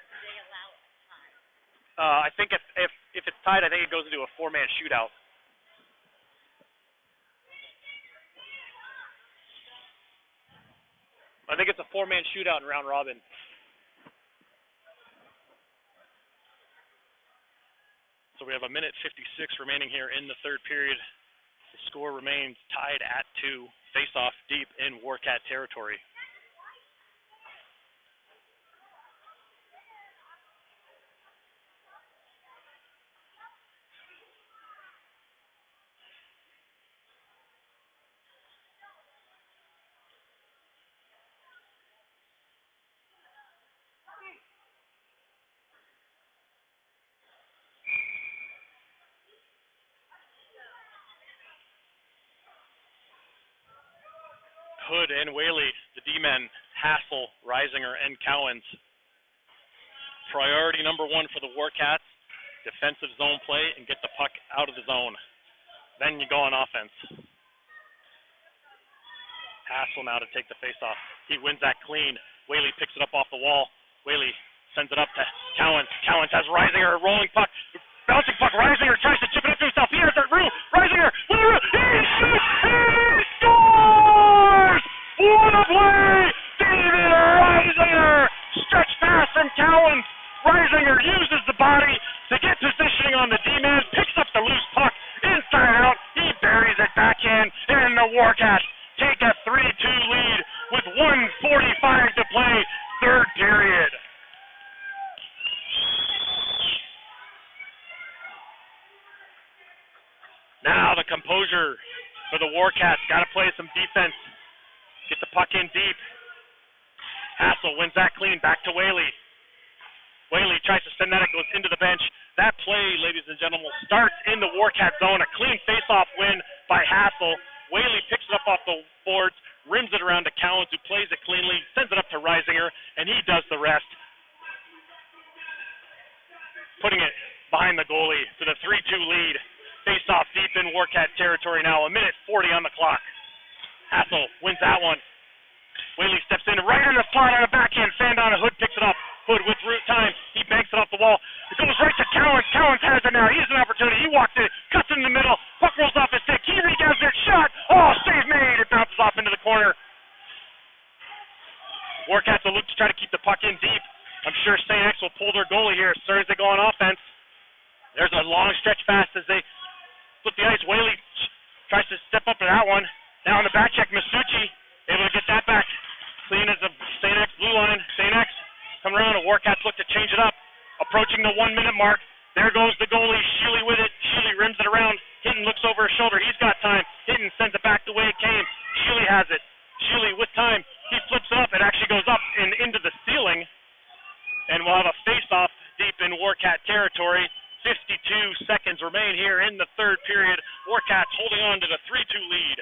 I think if it's tied, I think it goes into a 4-man shootout. I think it's a 4-man shootout in round robin. So we have a minute 56 remaining here in the third period. The score remains tied at 2. Face off deep in Warcat territory. Hood and Whaley, the D-men, Hassel, Reisinger, and Cowens. Priority number 1 for the Warcats, defensive zone play and get the puck out of the zone. Then you go on offense. Hassel now to take the faceoff. He wins that clean. Whaley picks it up off the wall. Whaley sends it up to Cowens. Cowens has Reisinger, a rolling puck. Bouncing puck, Reisinger tries to chip it up to himself. He has that room. Reisinger, he shoots, he scores! What a play! David Reisinger! Stretch pass from Cowens. Reisinger uses the body to get positioning on the D-man, picks up the loose puck, inside out, he buries it backhand, and the Warcats take a 3-2 lead with 1:45 to play, third period. Now the composure for the Warcats. Got to play some defense. Get the puck in deep. Hassel wins that clean. Back to Whaley. Whaley tries to send that. It goes into the bench. That play, ladies and gentlemen, starts in the Warcat zone. A clean face-off win by Hassel. Whaley picks it up off the boards, rims it around to Cowens, who plays it cleanly, sends it up to Reisinger, and he does the rest. Putting it behind the goalie to the 3-2 lead. Face-off deep in Warcat territory now. A minute 40 on the clock. Hassel wins that one. Whaley steps in right in the slot on a backhand. Fandon, Hood picks it up. Hood with root time. He banks it off the wall. It goes right to Cowens. Cowens has it now. He has an opportunity. He walks in, cuts in the middle. Puck rolls off his stick. He regathers it. Shot. Oh, save made. It bounces off into the corner. Warcats will look to try to keep the puck in deep. I'm sure St. X will pull their goalie here as soon as they go on offense. There's a long stretch pass as they flip the ice. Whaley tries to step up to that one. Now on the back check, Masucci able to get that back. Clean as the St. X blue line. St. X come around. The Warcats look to change it up. Approaching the 1-minute mark. There goes the goalie. Sheely with it. Sheely rims it around. Hinton looks over his shoulder. He's got time. Hinton sends it back the way it came. Sheely has it. Sheely with time. He flips it up. It actually goes up and into the ceiling. And we'll have a face-off deep in Warcat territory. 52 seconds remain here in the third period. Warcats holding on to the 3-2 lead.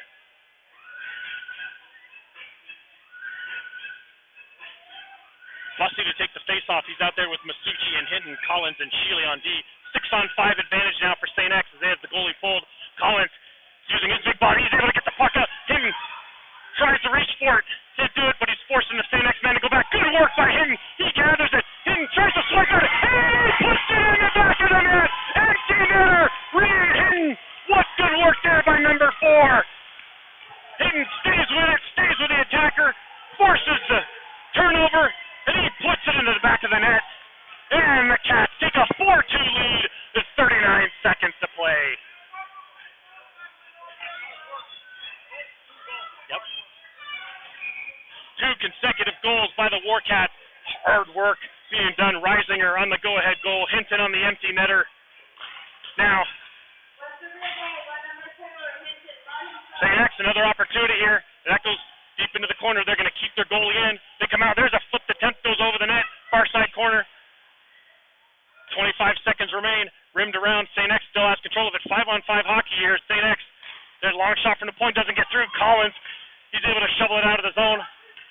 Bussey to take the face-off. He's out there with Masucci and Hinton, Collins, and Sheely on D. 6-on-5 advantage now for St. X as they have the goalie pulled. Collins using his big body. He's able to get the puck up. Hinton tries to reach for it. Can't do it, but he's forcing the St. X man to go back. Good work by Hinton. He gathers it. Hinton tries to swipe it. And he puts it in the back of the net. Empty netter. Reed Hinton. What good work there by number 4. forces the turnover, and he puts it into the back of the net. And the Cats take a 4-2 lead. There's 39 seconds to play. Yep. 2 consecutive goals by the Warcats. Hard work being done. Reisinger on the go-ahead goal. Hinton on the empty netter. Now, St. X, another opportunity here. That goes deep into the corner. They're going to keep their goalie in. They come out. There's a flipped attempt. Goes over the net. Far side corner. 25 seconds remain. Rimmed around. St. X still has control of it. 5-on-5 hockey here. St. X. There's a long shot from the point. Doesn't get through. Collins. He's able to shovel it out of the zone.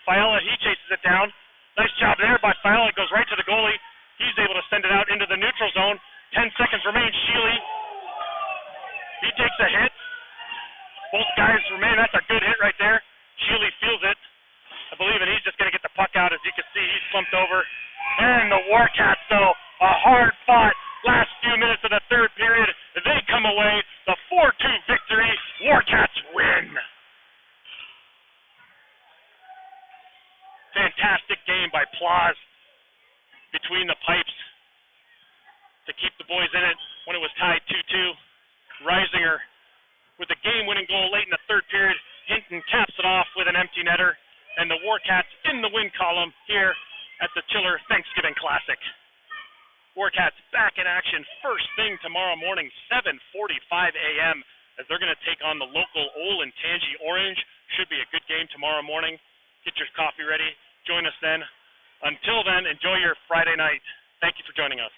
Fiala, he chases it down. Nice job there by Fiala. It goes right to the goalie. He's able to send it out into the neutral zone. 10 seconds remain. Sheely. He takes a hit. Both guys remain. That's a good hit right there. Sheely feels it, I believe, and he's just going to get the puck out. As you can see, he's slumped over. And the Warcats, though, a hard-fought last few minutes of the third period. They come away. The 4-2 victory. Warcats win. Fantastic game by Plaus between the pipes to keep the boys in it when it was tied 2-2. Reisinger with the game-winning goal late in the third period. Hinton caps it off with an empty netter, and the Warcats in the win column here at the Chiller Thanksgiving Classic. Warcats back in action first thing tomorrow morning, 7:45 a.m., as they're going to take on the local Olentangy Orange. Should be a good game tomorrow morning. Get your coffee ready. Join us then. Until then, enjoy your Friday night. Thank you for joining us.